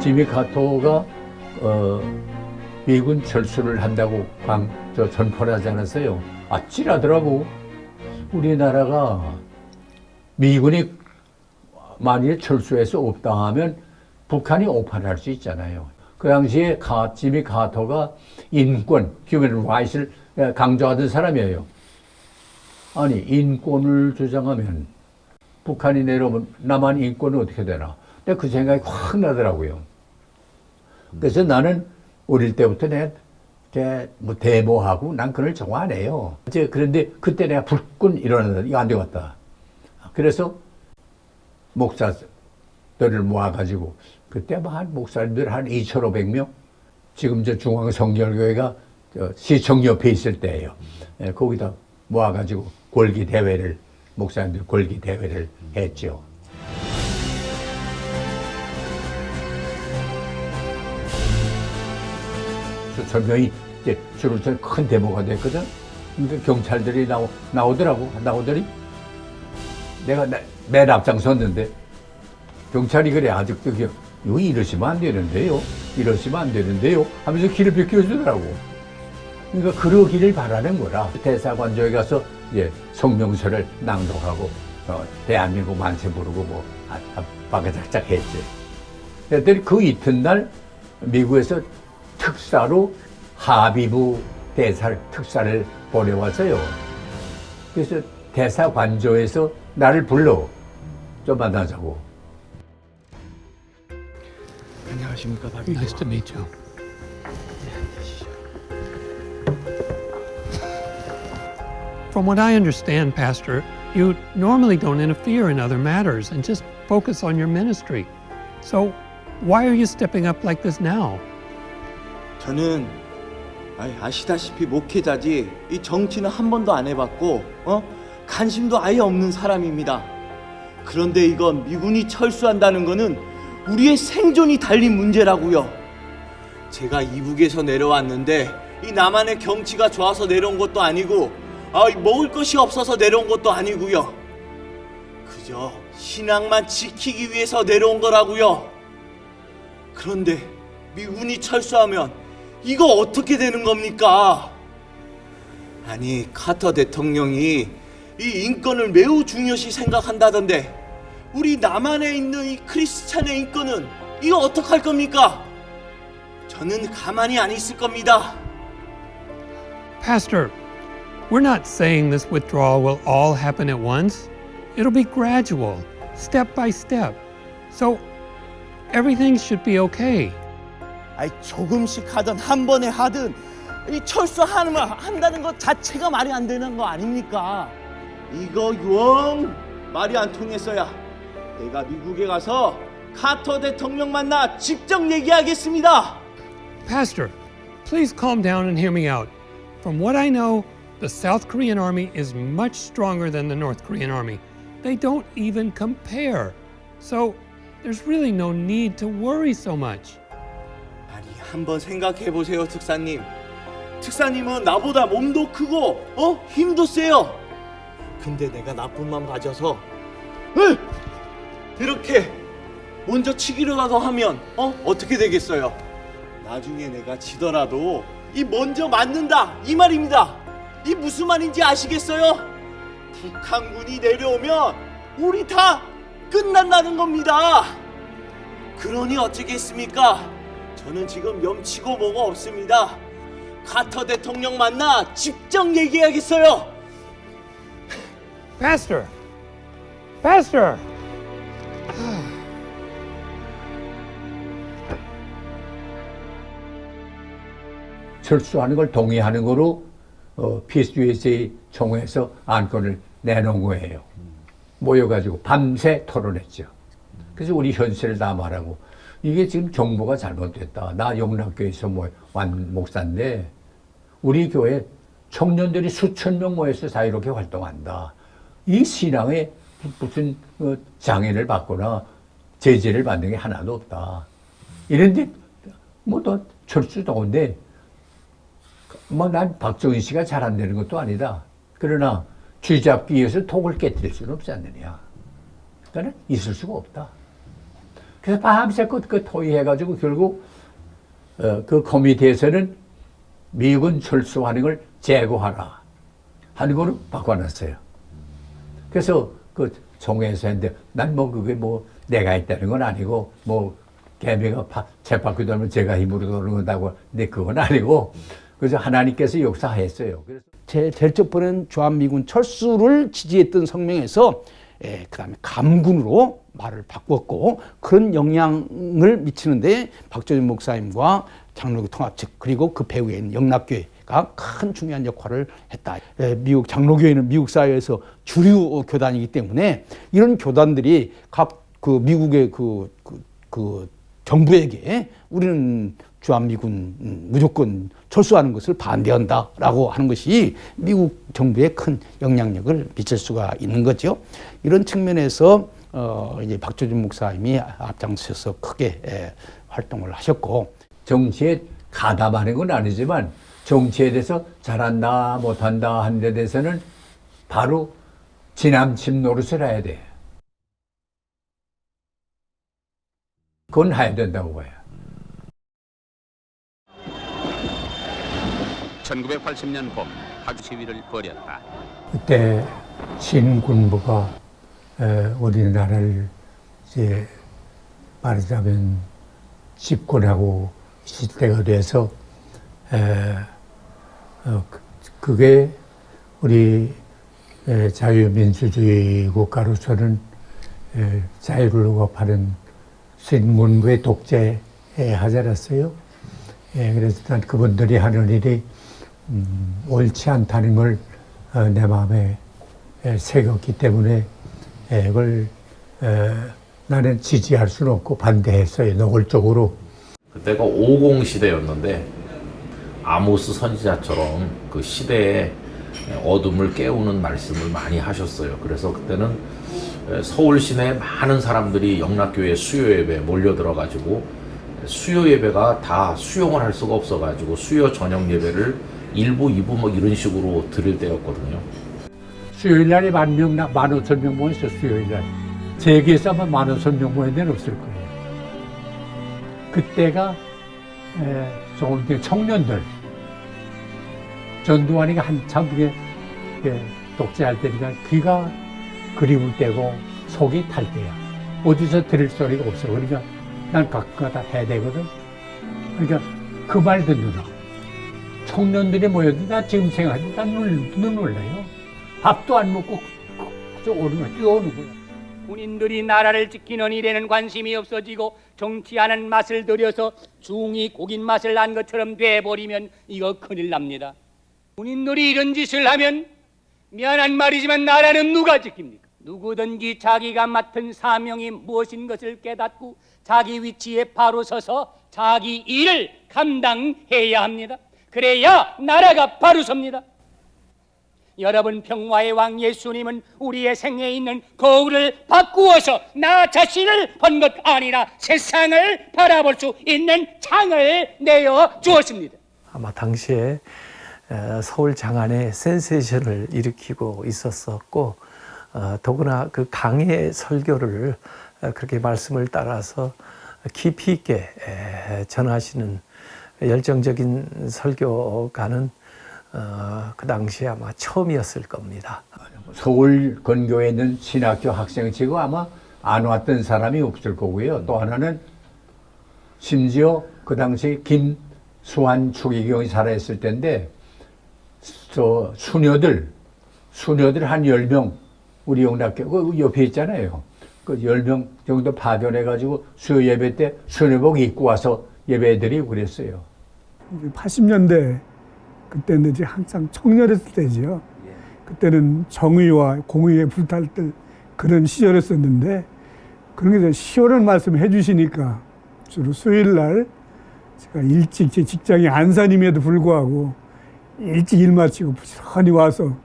지미 카토가 미군 철수를 한다고 전포를 하지 않았어요. 아찔하더라고. 우리나라가 미군이 만일 철수해서 없당하면 북한이 오판할 수 있잖아요. 그 당시에 지미 카토가 인권, 휴먼 라이트를 강조하던 사람이에요. 아니, 인권을 주장하면 북한이 내려오면 남한 인권은 어떻게 되나? 근데 그 생각이 확 나더라고요. 그래서 나는 어릴 때부터 뭐 데모하고 난 그걸 좋아하네요. 그런데 그때 내가 불끈 일어나다 이거 안 되겠다. 그래서 목사들을 모아가지고 그때 한 목사님들 한 2,500명, 지금 저 중앙성결교회가 시청 옆에 있을 때예요. 거기다 모아가지고 골기 대회를, 목사님들 골기 대회를 했죠. 설명이 이제 주로 큰 데모가 됐거든. 근데 경찰들이 나오더니 내가 맨 앞장섰는데 경찰이 그래 아직도 이거 이러시면 안 되는데요, 이러시면 안 되는데요 하면서 길을 비켜주더라고. 그러니까 그러기를 바라는 거라. 대사관저에 가서 이제 성명서를 낭독하고 대한민국 만세 부르고 뭐 바가작작 했지. 그랬더니 그 이튿날 미국에서 특사로 하비부 대사 특사를 보내왔어요. 그래서 대사관저에서 나를 불러 좀 만나자고. 안녕하십니까, 박사. Nice to meet you. From what I understand, Pastor, you normally don't interfere in other matters and just focus on your ministry. So, why are you stepping up like this now? 저는 아시다시피 목회자지 이 정치는 한 번도 안 해봤고 관심도 아예 없는 사람입니다. 그런데 이건 미군이 철수한다는 거는 우리의 생존이 달린 문제라고요. 제가 이북에서 내려왔는데 이 남한의 경치가 좋아서 내려온 것도 아니고 먹을 것이 없어서 내려온 것도 아니고요. 그저 신앙만 지키기 위해서 내려온 거라고요. 그런데 미군이 철수하면 이거 어떻게 되는 겁니까? 아니, 카터 대통령이 이 인권을 매우 중요시 생각한다던데 우리 남한에 있는 이 크리스찬의 인권은 이거 어떡할 겁니까? 저는 가만히 안 있을 겁니다. Pastor, we're not saying this withdrawal will all happen at once. It'll be gradual, step by step. So everything should be okay. 조금씩 하든 한 번에 하든 이 철수한다는 것 자체가 말이 안 되는 거 아닙니까? 이거 영 말이 안 통했어야 내가 미국에 가서 카터 대통령 만나 직접 얘기하겠습니다. Pastor, please calm down and hear me out. From what I know, the South Korean army is much stronger than the North Korean army. They don't even compare. So there's really no need to worry so much. 아니, 한번 생각해 보세요, 특사님. 특사님은 나보다 몸도 크고 힘도 세요. 근데 내가 나쁜 맘 가져서 이렇게 먼저 치기로 가서 하면 어떻게 되겠어요? 나중에 내가 지더라도 이 먼저 맞는다 이 말입니다. 이 무슨 말인지 아시겠어요? 북한군이 내려오면 우리 다 끝난다는 겁니다. 그러니 어쩌겠습니까? 저는 지금 염치고 뭐가 없습니다. 카터 대통령 만나 직접 얘기하겠어요. Pastor! Pastor! 철수하는 걸 동의하는 거로 Peace USA 총회에서 안건을 내놓은 거예요. 모여가지고 밤새 토론했죠. 그래서 우리 현실을 다 말하고 이게 지금 정부가 잘못됐다. 나 영락교에서 완 목사인데 우리 교회 청년들이 수천 명 모여서 자유롭게 활동한다. 이 신앙에 무슨 장애를 받거나 제재를 받는 게 하나도 없다. 이런데 너 철수도인데 난 박정희 씨가 잘 안 되는 것도 아니다. 그러나 쥐잡기 위해서 톡을 깨뜨릴 수는 없지 않느냐. 그러니까 있을 수가 없다. 그래서 밤새껏 토의해가지고 결국 그 커미티에서는 미군 철수하는 걸 제거하라 하는 거로 바꿔놨어요. 그래서 그 총회에서 했는데 난 그게 내가 했다는 건 아니고 개미가 쳇바퀴 돌면 제가 힘으로 도는다고 근데 그건 아니고 그래서 하나님께서 역사했어요. 그래서 제일 첫 번은 주한미군 철수를 지지했던 성명에서 그다음에 감군으로 말을 바꿨고 그런 영향을 미치는데 박조준 목사님과 장로교 통합 측 그리고 그 배후에 있는 영락교회가 큰 중요한 역할을 했다. 미국 장로교회는 미국 사회에서 주류 교단이기 때문에 이런 교단들이 각 그 미국의 그 정부에게 우리는 주한미군 무조건 철수하는 것을 반대한다라고 하는 것이 미국 정부에 큰 영향력을 미칠 수가 있는 거죠. 이런 측면에서 이제 박조준 목사님이 앞장서서 크게 활동을 하셨고 정치에 가담하는 건 아니지만 정치에 대해서 잘한다 못한다 하는 데 대해서는 바로 지남침 노릇을 해야 돼. 그건 해야 된다고 봐요. 1980년 봄 파주 시위를 벌였다. 그때 신군부가 우리나라를 이제 말하자면 집권하고 있을 때가 돼서 그게 우리 자유민주주의 국가로서는 자유를 억압하는 신군부의 독재에 하자랐어요. 그래서 난 그분들이 하는 일이 옳지 않다는 걸 내 마음에 새겼기 때문에 그걸 나는 지지할 수는 없고 반대했어요. 노골적으로. 그때가 50 시대였는데 아모스 선지자처럼 그 시대의 어둠을 깨우는 말씀을 많이 하셨어요. 그래서 그때는 서울 시내 많은 사람들이 영락교회 수요 예배에 몰려들어가지고 수요 예배가 다 수용을 할 수가 없어가지고 수요 저녁 예배를 1부, 2부 이런 식으로 드릴 때였거든요. 수요일 날에 15,000명 모였어, 수요일 날. 세계에서 아마 15,000명 모인 데는 없을 거예요. 그때가 조금 더 청년들, 전두환이가 한참 그게 독재할 때니까 귀가 그리울 때고 속이 탈 때야. 어디서 들을 소리가 없어. 그러니까 난 가끔가다 해야 되거든. 그러니까 그 말 듣느라 청년들이 모여도 나 지금 생각하면 난 눈 놀라요. 밥도 안 먹고 오는 거야. 뛰어오는 거야. 군인들이 나라를 지키는 일에는 관심이 없어지고 정치하는 맛을 들여서 중이 고긴 맛을 난 것처럼 돼버리면 이거 큰일 납니다. 군인들이 이런 짓을 하면 미안한 말이지만 나라는 누가 지킵니까? 누구든지 자기가 맡은 사명이 무엇인 것을 깨닫고 자기 위치에 바로 서서 자기 일을 감당해야 합니다. 그래야 나라가 바로 섭니다. 여러분, 평화의 왕 예수님은 우리의 생에 있는 거울을 바꾸어서 나 자신을 본 것 아니라 세상을 바라볼 수 있는 창을 내어 주었습니다. 아마 당시에 서울 장안에 센세이션을 일으키고 있었었고, 더구나 그 강의 설교를 그렇게 말씀을 따라서 깊이 있게 전하시는 열정적인 설교가는 그 당시에 아마 처음이었을 겁니다. 서울 건교에 있는 신학교 학생치고 아마 안 왔던 사람이 없을 거고요. 또 하나는 심지어 그 당시 김수환 추기경이 살아있을 때인데 저 수녀들 한 10명 우리 영락교 그 옆에 있잖아요. 그 10명 정도 파견해가지고 수요 예배 때 수녀복 입고 와서 예배드리고 그랬어요. 80년대 그때는 이제 항상 청년했을 때죠. 그때는 정의와 공의에 불탈 때 그런 시절이었었는데 그런 게 시원한 말씀 해주시니까 주로 수요일 날 제가 일찍 제 직장이 안산임에도 불구하고 일찍 일 마치고 부지런히 와서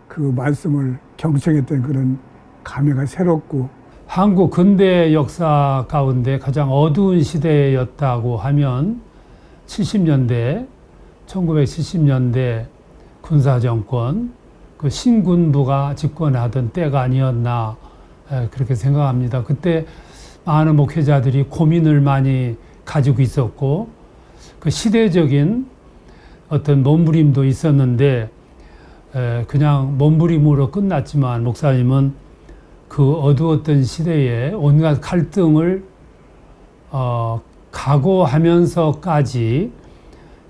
그 말씀을 경청했던 그런 감회가 새롭고 한국 근대 역사 가운데 가장 어두운 시대였다고 하면 1970년대 군사정권, 그 신군부가 집권하던 때가 아니었나 그렇게 생각합니다. 그때 많은 목회자들이 고민을 많이 가지고 있었고 그 시대적인 어떤 몸부림도 있었는데 그냥 몸부림으로 끝났지만 목사님은 그 어두웠던 시대에 온갖 갈등을 각오하면서까지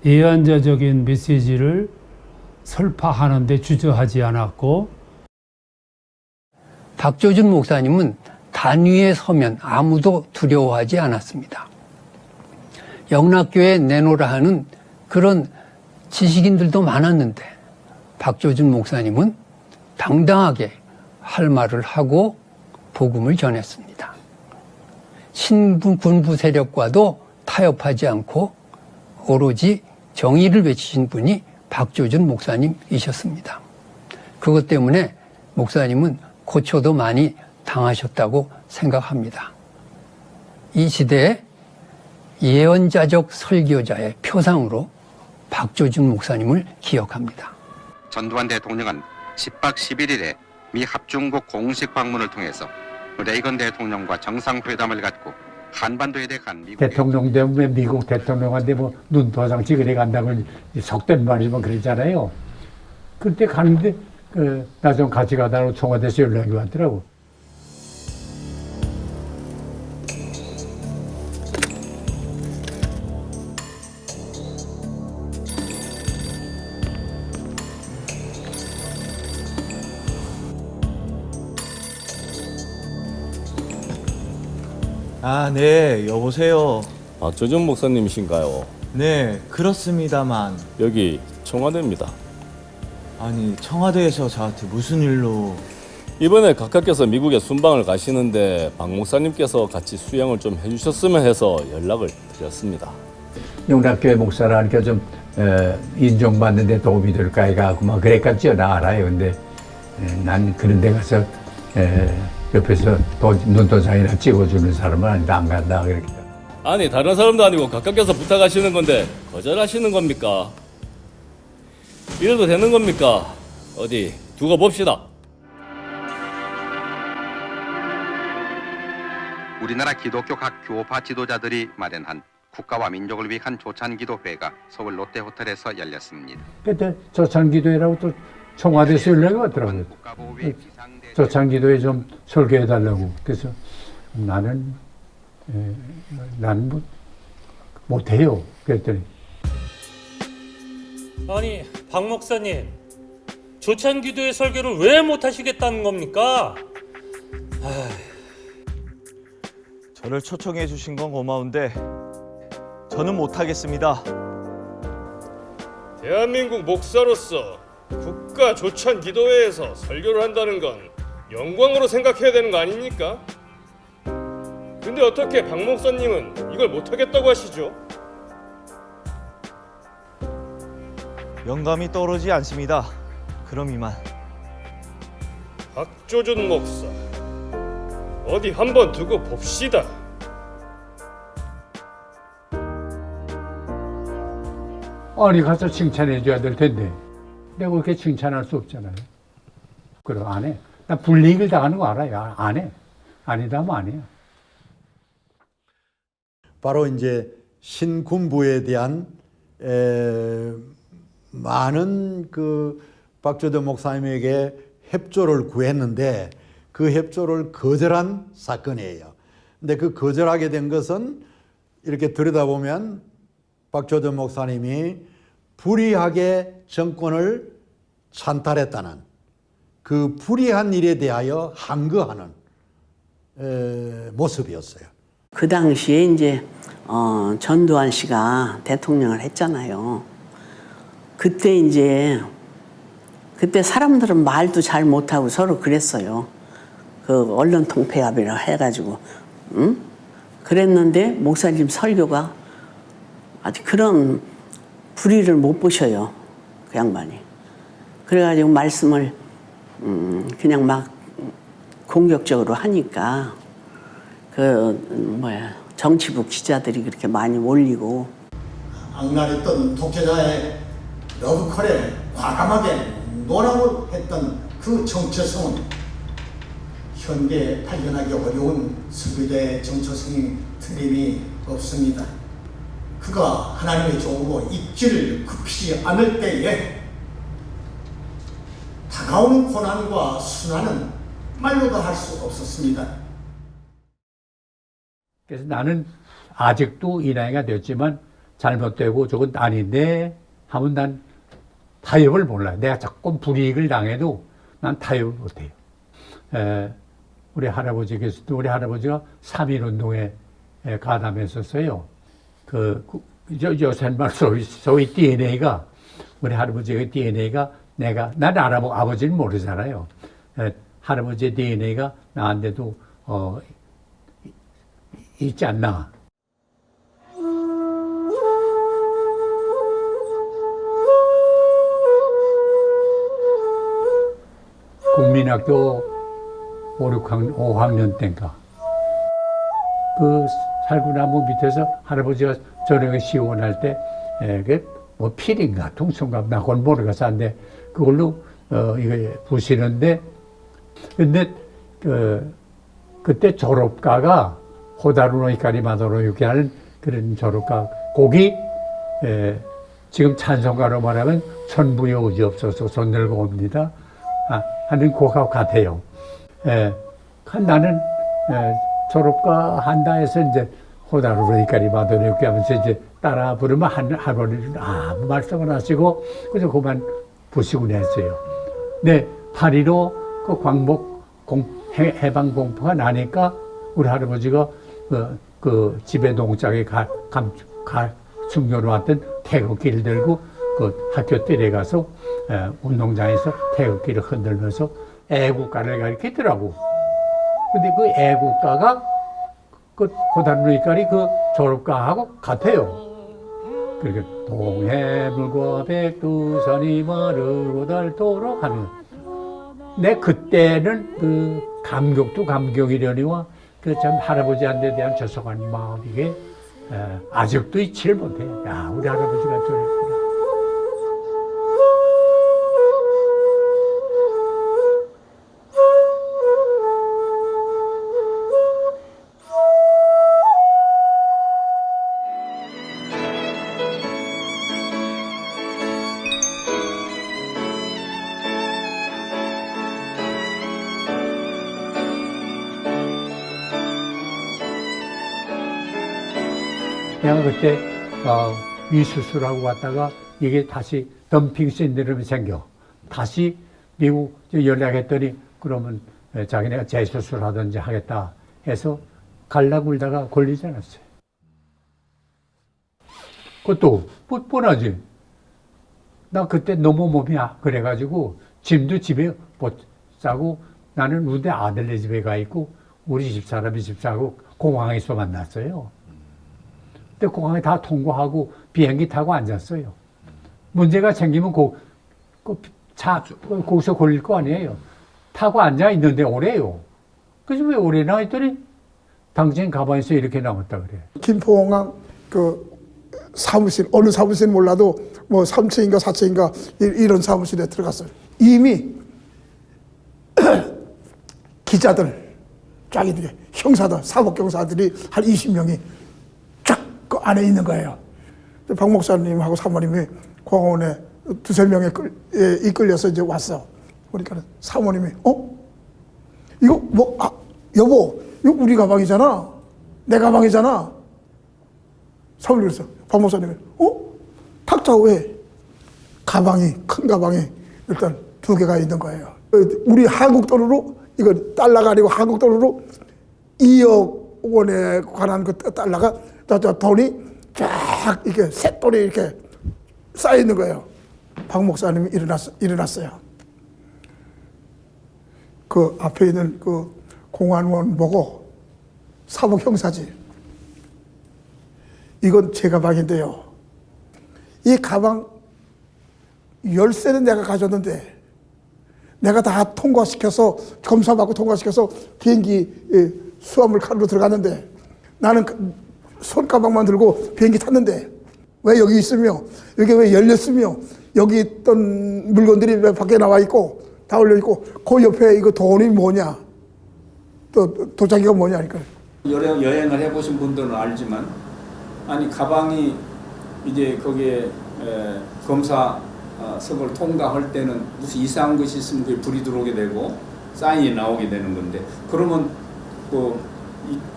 예언자적인 메시지를 설파하는 데 주저하지 않았고 박조준 목사님은 단위에 서면 아무도 두려워하지 않았습니다. 영락교에 내놓으라 하는 그런 지식인들도 많았는데 박조준 목사님은 당당하게 할 말을 하고 복음을 전했습니다. 신군부 세력과도 타협하지 않고 오로지 정의를 외치신 분이 박조준 목사님이셨습니다. 그것 때문에 목사님은 고초도 많이 당하셨다고 생각합니다. 이 시대에 예언자적 설교자의 표상으로 박조준 목사님을 기억합니다. 전두환 대통령은 10박 11일에 미 합중국 공식 방문을 통해서 레이건 대통령과 정상회담을 갖고 한반도에 대한 미국 대통령 되면 미국 대통령한테 뭐 눈도장 찍으러 간다고 속된 말이지만 그랬잖아요. 그때 가는데 나 좀 같이 가다가 청와대에서 연락이 왔더라고. 아, 네, 여보세요. 박조준 목사님이신가요? 네, 그렇습니다만. 여기 청와대입니다. 아니, 청와대에서 저한테 무슨 일로? 이번에 각하께서 미국에 순방을 가시는데 박 목사님께서 같이 수양을 좀 해주셨으면 해서 연락을 드렸습니다. 영락교회 목사라니까 좀 인정받는 데 도움이 될까 해가지고 막 그랬겠죠. 나 알아요. 근데 난 그런 데 가서 옆에서 눈도장이나 찍어주는 사람은 아니다. 안 간다. 그렇게. 아니 다른 사람도 아니고 각하께서 부탁하시는 건데 거절하시는 겁니까? 이래도 되는 겁니까? 어디 두고 봅시다. 우리나라 기독교 각 교파 지도자들이 마련한 국가와 민족을 위한 조찬기도회가 서울 롯데호텔에서 열렸습니다. 그때 조찬기도회라고 또 청와대에서 연락이 왔더라고요. 조찬기도회 좀 설교해달라고. 그래서 나는 뭐 못해요. 그랬더니 아니 박 목사님 조찬기도회 설교를 왜 못하시겠다는 겁니까? 저를 초청해 주신 건 고마운데 저는 못하겠습니다. 대한민국 목사로서 국가 국가 조찬 기도회에서 설교를 한다는 건 영광으로 생각해야 되는 거 아닙니까? 근데 어떻게 박 목사님은 이걸 못하겠다고 하시죠? 영감이 떠오르지 않습니다. 그럼 이만. 박조준 목사, 어디 한번 두고 봅시다. 아니 가서 칭찬해 줘야 될 텐데 내가 그렇게 칭찬할 수 없잖아요. 그럼 안 해. 나 불이익을 당하는 거 알아요. 안 해. 아니다 하면 안 해요. 바로 이제 신군부에 대한 많은 그 박조준 목사님에게 협조를 구했는데 그 협조를 거절한 사건이에요. 근데 그 거절하게 된 것은 이렇게 들여다보면 박조준 목사님이 불의하게 정권을 찬탈했다는 그 불의한 일에 대하여 항거하는 모습이었어요. 그 당시에 이제 전두환 씨가 대통령을 했잖아요. 그때 사람들은 말도 잘 못하고 서로 그랬어요. 그 언론 통폐합이라고 해가지고, 응? 그랬는데 목사님 설교가 아주 그런 불의를 못 보셔요, 그 양반이. 그래가지고 말씀을 그냥 막 공격적으로 하니까 정치부 기자들이 그렇게 많이 몰리고. 악랄했던 독재자의 러브콜에 과감하게 노라고 했던 그 정체성은 현대에 발견하기 어려운 설교자의 정체성이 틀림이 없습니다. 그가 하나님의 종으로 입지를 굽히지 않을 때에 다가오는 고난과 순환은 말로도 할 수 없었습니다. 그래서 나는 아직도 이 나이가 됐지만 잘못되고 저건 아닌데 하면 난 타협을 몰라요. 내가 조금 불이익을 당해도 난 타협을 못해요. 우리 할아버지께서도 우리 할아버지가 3.1운동에 가담했었어요. 요새 말 소위 DNA가 우리 할아버지의 DNA가 난 아버지는 모르잖아요. 할아버지의 DNA가 나한테도 있지 않나. 국민학교 5학년 때인가 그 살구 나무 밑에서 할아버지가 저녁에 시원할 때 뭐 필인가 퉁순가 나 그걸 모르겠어 한데 그걸로 이거 부시는데 근데 그때 졸업가가 호다루노 히카리 마도로 이렇게 하는 그런 졸업가 곡이 지금 찬송가로 말하면 천부여 의지 없어서 손 들고 옵니다 하는 곡하고 같아요. 나는 졸업가 한다 해서 이제 호다루노 히카리 마도로 이렇게 하면서 이제 따라 부르면 할머니는 아무 말씀을 하시고 그래서 그만 부시곤 했어요. 근데 8.15 그 광복 해방 공포가 나니까 우리 할아버지가 그 집에 농장에 숨겨놓 왔던 태극기를 들고 그 학교 뜰에 가서 운동장에서 태극기를 흔들면서 애국가를 가르치더라고. 근데 그 애국가가 그 호다루노 히카리 그 졸업가하고 같아요. 그렇게 동해물과 백두산이 마르고 닳도록 하는. 내 그때는 그 감격도 감격이려니와 그 참 할아버지한테 대한 저속한 마음 이게 아직도 잊지를 못해. 야, 우리 할아버지가 저랬구나. 내가 그때 위수술하고 왔다가 이게 다시 덤핑 신드롬이 생겨. 다시 미국 연락했더니 그러면 자기네가 재수술하든지 하겠다 해서 갈라 굴다가 걸리지 않았어요. 그것도 뻔뻔하지. 나 그때 너무 몸이 그래가지고 짐도 집에 못 싸고 나는 우리 아들네 집에 가 있고 우리 집사람이 집 사고 공항에서 만났어요. 근데 공항에 다 통과하고 비행기 타고 앉았어요. 문제가 생기면 거기서 걸릴 거 아니에요. 타고 앉아 있는데 오래요. 그래서 왜 오래나 했더니 당신 가방에서 이렇게 나왔다 그래. 김포공항 그 사무실, 어느 사무실 몰라도 뭐 3층인가 4층인가 이런 사무실에 들어갔어요. 이미 기자들, 쫙 이렇게 형사들, 사법경사들이 한 20명이 쫙 그 안에 있는 거예요. 박 목사님하고 사모님이 공원에 두세 명에 이끌려서 이제 왔어. 그러니까 사모님이 이거 뭐 여보 이거 우리 가방이잖아. 내 가방이잖아. 사모님 그랬어. 박 목사님이 탁자 위에 가방이 큰 가방이 일단 2개가 있는 거예요. 우리 한국 돈으로 이거 달러가 아니고 한국 돈으로 2억 원에 관한 그 달러가 저 돈이 쫙 이렇게 쇳돈이 이렇게 쌓여 있는 거예요. 박 목사님이 일어났어요. 그 앞에 있는 그 공안원 보고 사법 형사지. 이건 제 가방인데요. 이 가방 열쇠는 내가 가졌는데 내가 다 통과시켜서 검사받고 통과시켜서 비행기 수화물 칸으로 들어갔는데 나는 손가방만 들고 비행기 탔는데 왜 여기 있으며 여기 왜 열렸으며 여기 있던 물건들이 왜 밖에 나와 있고 다 올려 있고 그 옆에 이거 돈이 뭐냐 또 도자기가 뭐냐 하니까 여러 여행을 해보신 분들은 알지만 아니 가방이 이제 거기에 검사석을 통과할 때는 무슨 이상한 것이 있으면 그게 불이 들어오게 되고 사인이 나오게 되는 건데 그러면 그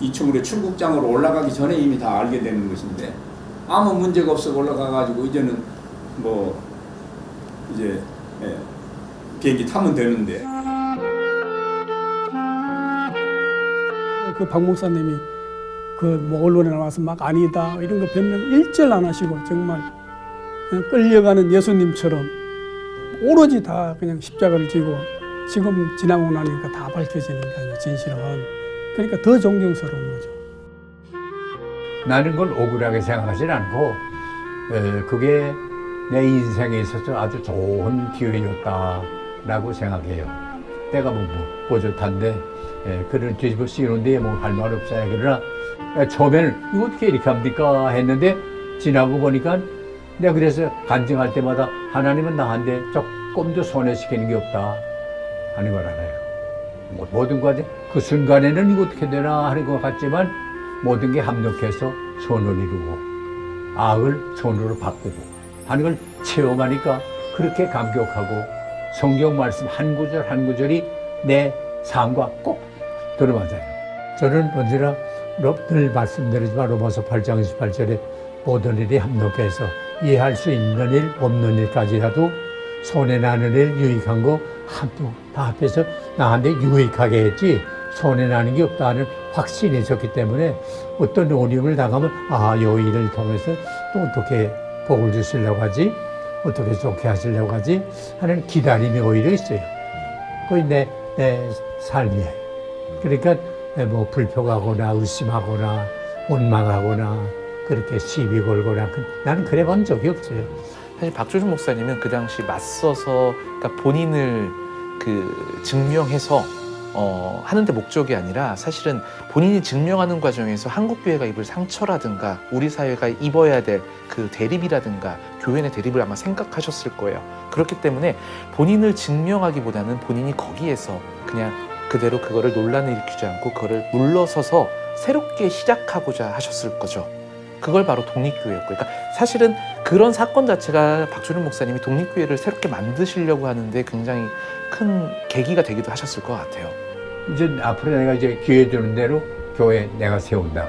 2층으로 출국장으로 올라가기 전에 이미 다 알게 되는 것인데 아무 문제가 없어 올라가가지고 이제는 뭐 이제 비행기 타면 되는데 그 박 목사님이 그 뭐 언론에 나와서 막 아니다 이런 거 변명 일절 안 하시고 정말 그냥 끌려가는 예수님처럼 오로지 다 그냥 십자가를 지고 지금 지나고 나니까 다 밝혀지니까 진실은 그러니까 더 존경스러운 거죠. 나는 그걸 억울하게 생각하진 않고 그게 내 인생에 있어서 아주 좋은 기회였다라고 생각해요. 때가 뭐 뿌듯한데 그를 뒤집어 씌우는데 뭐 할 말 없어요. 그러나 처음에는 이거 어떻게 이렇게 합니까 했는데 지나고 보니까 내가 그래서 간증할 때마다 하나님은 나한테 조금도 손해시키는 게 없다 하는 걸 알아요. 모든 과정 그 순간에는 이거 어떻게 되나 하는 것 같지만 모든 게 합력해서 선을 이루고 악을 선으로 바꾸고 하는 걸 체험하니까 그렇게 감격하고 성경 말씀 한 구절 한 구절이 내 삶과 꼭 들어맞아요. 저는 언제나 늘 말씀드리지만 로마서 8장 28절에 모든 일이 합력해서 이해할 수 있는 일 없는 일까지라도 손해나는 일 유익한 거 다 합해서 나한테 유익하게 했지 손해나는 게 없다는 확신이 있었기 때문에 어떤 어려움을 당하면 요 일을 통해서 또 어떻게 복을 주시려고 하지 어떻게 좋게 하시려고 하지 하는 기다림이 오히려 있어요. 그게 내 삶이에요. 그러니까 뭐 불평하거나 의심하거나 원망하거나 그렇게 시비 걸거나 나는 그래 본 적이 없어요. 사실 박조준 목사님은 그 당시 맞서서 그러니까 본인을 증명해서 하는데 목적이 아니라 사실은 본인이 증명하는 과정에서 한국교회가 입을 상처라든가 우리 사회가 입어야 될 그 대립이라든가 교회 내 대립을 아마 생각하셨을 거예요. 그렇기 때문에 본인을 증명하기보다는 본인이 거기에서 그냥 그대로 그거를 논란을 일으키지 않고 그거를 물러서서 새롭게 시작하고자 하셨을 거죠. 그걸 바로 독립교회였고, 그러니까 사실은 그런 사건 자체가 박조준 목사님이 독립교회를 새롭게 만드시려고 하는데 굉장히 큰 계기가 되기도 하셨을 것 같아요. 이제 앞으로 내가 이제 기회 주는 대로 교회 내가 세운다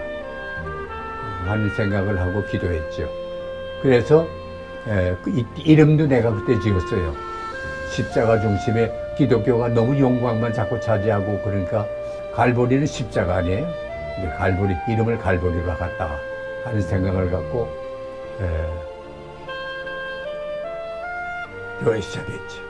하는 생각을 하고 기도했죠. 그래서 이름도 내가 그때 지었어요. 십자가 중심에 기독교가 너무 영광만 자꾸 차지하고 그러니까 갈보리는 십자가 아니에요. 근데 갈보리 이름을 갈보리로 바꿨다 하는 생각을 갖고 교회 시작했죠.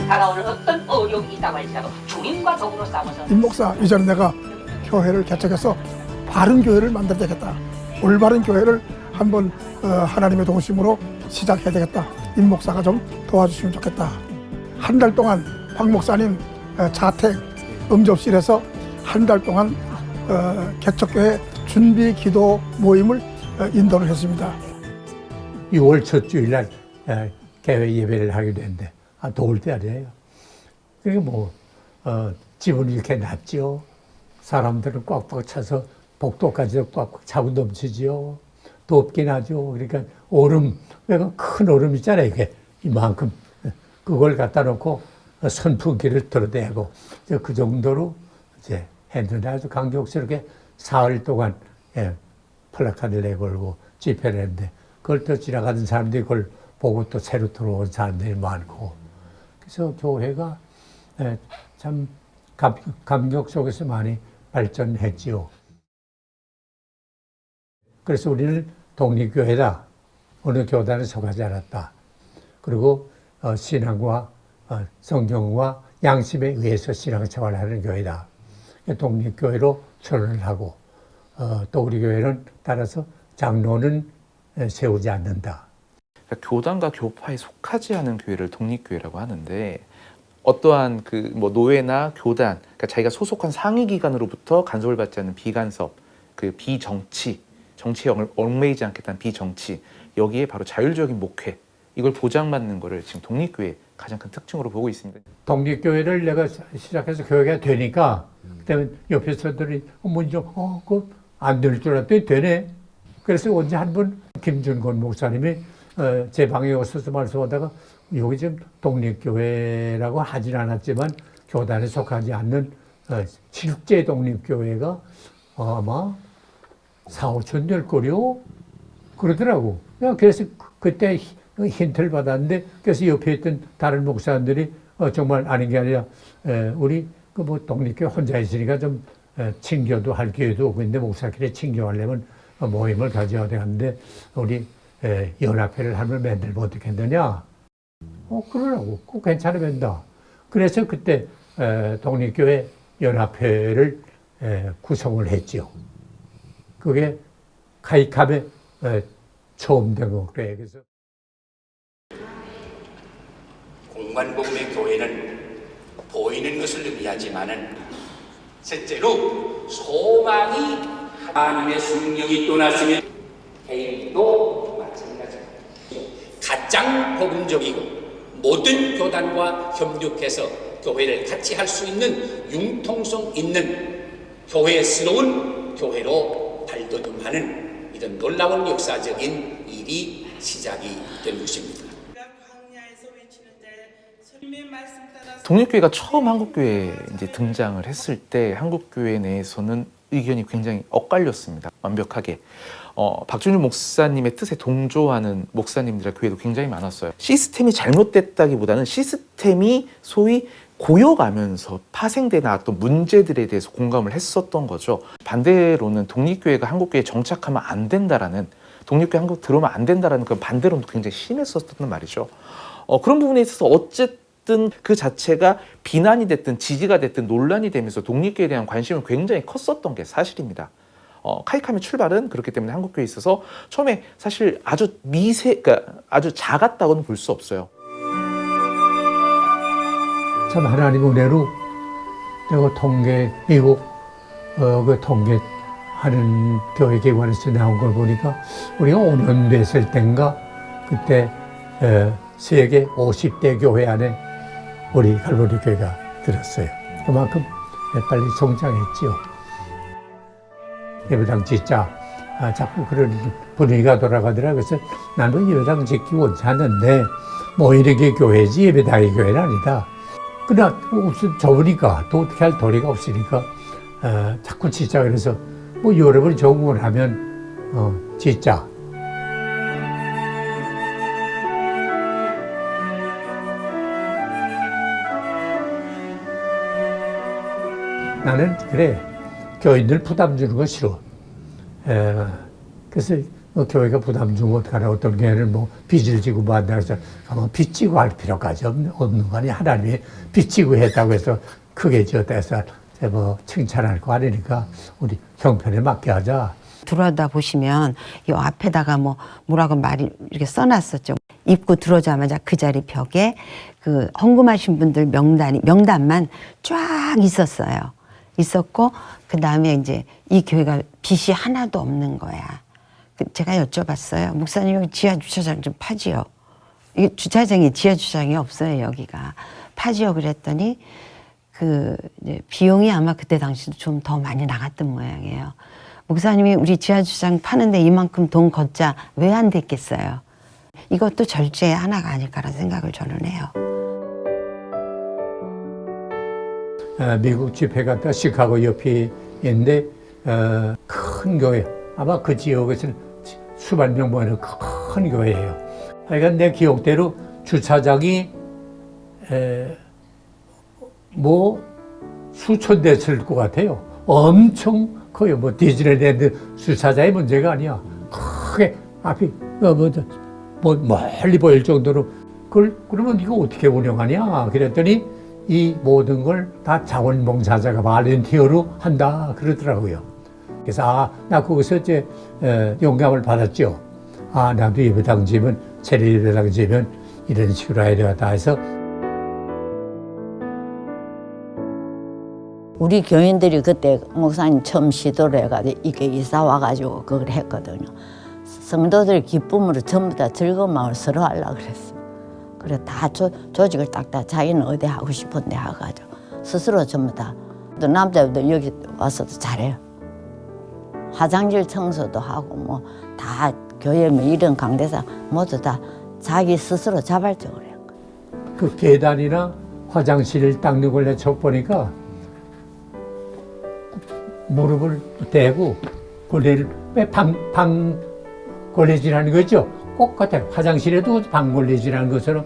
다가오는 어떤 어려움이 있다고 할지라도 주님과 더불어 싸워서 임 목사 이전에 내가 교회를 개척해서 바른 교회를 만들어야 되겠다. 올바른 교회를 한번 하나님의 도우심으로 시작해야 되겠다. 임 목사가 좀 도와주시면 좋겠다. 한 달 동안 박 목사님 자택 응접실에서 한 달 동안 개척교회 준비 기도 모임을 인도를 했습니다. 6월 첫 주일날 개회 예배를 하게 됐는데 더울 때 아니에요. 그게 집은 이렇게 낮죠. 사람들은 꽉꽉 차서 복도까지 꽉꽉 차고 넘치지요. 덥긴 하죠. 그러니까 얼음, 큰 얼음 있잖아요. 이게 이만큼 그걸 갖다 놓고 선풍기를 들어대고 그 정도로 이제 했는데 아주 강력스럽게 사흘 동안 플래카드를 내걸고 집회를 했는데 그걸 또 지나가는 사람들이 그걸 보고 또 새로 들어온 사람들이 많고 그래서 교회가 참 감격 속에서 많이 발전했지요. 그래서 우리는 독립교회다. 어느 교단에 속하지 않았다. 그리고 신앙과 성경과 양심에 의해서 신앙생활을 하는 교회다. 독립교회로 선언을 하고 또 우리 교회는 따라서 장로는 세우지 않는다. 그러니까 교단과 교파에 속하지 않은 교회를 독립교회라고 하는데 어떠한 노회나 교단, 그러니까 자기가 소속한 상위 기관으로부터 간섭을 받지 않는 비간섭, 비정치, 정치에 얽매이지 않겠다는 비정치, 여기에 바로 자율적인 목회, 이걸 보장받는 거를 지금 독립교회의 가장 큰 특징으로 보고 있습니다. 독립교회를 내가 시작해서 교회가 되니까 그다음에 옆에 사람들이 먼저 그거 안 될 줄 알았더니 되네. 그래서 언제 한 번 김준건 목사님이 제 방에 오셔서 말씀하다가 여기 지금 독립교회라고 하진 않았지만 교단에 속하지 않는 실제 독립교회가 아마 4,5천 될 거요 그러더라고. 그래서 그때 힌트를 받았는데 그래서 옆에 있던 다른 목사님들이 정말 아닌 게 아니라 우리 독립교회 혼자 있으니까 좀 친교도 할 기회도 없고 근데 목사끼리 친교하려면 모임을 가져야 되는데 우리 연합회를 하면 만들면 어떻겠느냐? 그러라고. 그거 괜찮으면다. 그래서 그때 독립교회 연합회를 구성을 했죠. 그게 카이캅에 처음 된 거 그래. 그래서 공관복음의 교회는 보이는 것을 의미하지만은 셋째로 소망이 하나님의 성령이 떠났으면 개인도 마찬가지입니다. 가장 복음적이고 모든 교단과 협력해서 교회를 같이 할 수 있는 융통성 있는 교회스러운 교회로 발돋움하는 이런 놀라운 역사적인 일이 시작이 된 것입니다. 독립교회가 처음 한국교회에 이제 등장을 했을 때 한국교회 내에서는 의견이 굉장히 엇갈렸습니다. 완벽하게. 박준준 목사님의 뜻에 동조하는 목사님들의 교회도 굉장히 많았어요. 시스템이 잘못됐다기보다는 시스템이 소위 고여가면서 파생돼 나왔던 문제들에 대해서 공감을 했었던 거죠. 반대로는 독립교회가 한국교회에 정착하면 안 된다라는, 독립교회 한국 들어오면 안 된다라는 그런 반대론도 굉장히 심했었단 말이죠. 그런 부분에 있어서 어쨌든 그 자체가 비난이 됐든 지지가 됐든 논란이 되면서 독립교회에 대한 관심은 굉장히 컸었던 게 사실입니다. 카이캅의 출발은 그렇기 때문에 한국교회에 있어서 처음에 사실 아주 그러니까 아주 작았다고는 볼 수 없어요. 참 하나님 은혜로 내가 미국 그 통계하는 교회 기관에서 나온 걸 보니까 우리가 5년 됐을 땐가 그때 세계 50대 교회 안에 우리 갈보리 교회가 들었어요. 그만큼 빨리 성장했지요. 예배당 짓자. 자꾸 그런 분위기가 돌아가더라. 그래서 나는 예배당 짓기 원치 않는데 모이는 게 교회지 예배당이 교회는 아니다. 그러나 좁으니까 또 어떻게 할 도리가 없으니까 자꾸 짓자. 그래서 여러분이 적응을 하면 짓자. 나는 그래 교인들 부담 주는 거 싫어. 그래서 교회가 부담 주면 어떡하나. 어떤 교회는 뭐 빚을 지고 뭐 한다 해서 빚 지고 할 필요까지 없는 거 아니. 하나님이 빚 지고 했다고 해서 크게 지었다 해서 뭐 칭찬할 거 아니니까 우리 형편에 맞게 하자. 들어다 보시면 이 앞에다가 뭐라고 말이 이렇게 써놨었죠. 입구 들어오자마자 그 자리 벽에 그 헌금하신 분들 명단만 쫙 있었어요. 있었고 그 다음에 이제 이 교회가 빚이 하나도 없는 거야. 제가 여쭤봤어요. 목사님 여기 지하 주차장 좀 파지요. 이게 주차장이 지하 주차장이 없어요 여기가. 파지요 그랬더니 그 이제 비용이 아마 그때 당시도 좀 더 많이 나갔던 모양이에요. 목사님이 우리 지하 주차장 파는데 이만큼 돈 걷자 왜 안 됐겠어요. 이것도 절제의 하나가 아닐까라는 생각을 저는 해요. 미국 집회 갔다 시카고 옆에 있는데 큰 교회, 아마 그 지역에서는 수만 명 모이는 큰 교회예요. 하여간 내 기억대로 주차장이 뭐 수천 대 쓸 것 같아요. 엄청 커요. 뭐 디즈니랜드 주차장의 문제가 아니야. 크게 앞이 뭐 멀리 보일 정도로. 그러면 이거 어떻게 운영하냐? 그랬더니 이 모든 걸 다 자원봉사자가 발렌티어로 한다 그러더라고요. 그래서 나 거기서 이제 영감을 받았죠. 나도 예배당 지면 세례 예배당 지면 이런 식으로 해야 되겠다 해서. 우리 교인들이 그때 목사님 처음 시도를 해가지고 이게 이사 와가지고 그걸 했거든요. 성도들 기쁨으로 전부 다 즐거운 마음을 서로 하려고 그랬어. 그래 다 조직을 딱 자기는 어디 하고 싶은데 하가지고 스스로 전부 다. 또 남자들도 여기 와서도 잘해요. 화장실 청소도 하고 뭐 다 교회 뭐 이런 강대상 모두 다 자기 스스로 자발적으로 해요. 그 계단이나 화장실을 닦는 걸 내가 보니까 무릎을 대고 골레를 방골레질하는 거죠. 똑같아요. 화장실에도 방골레질하는 것처럼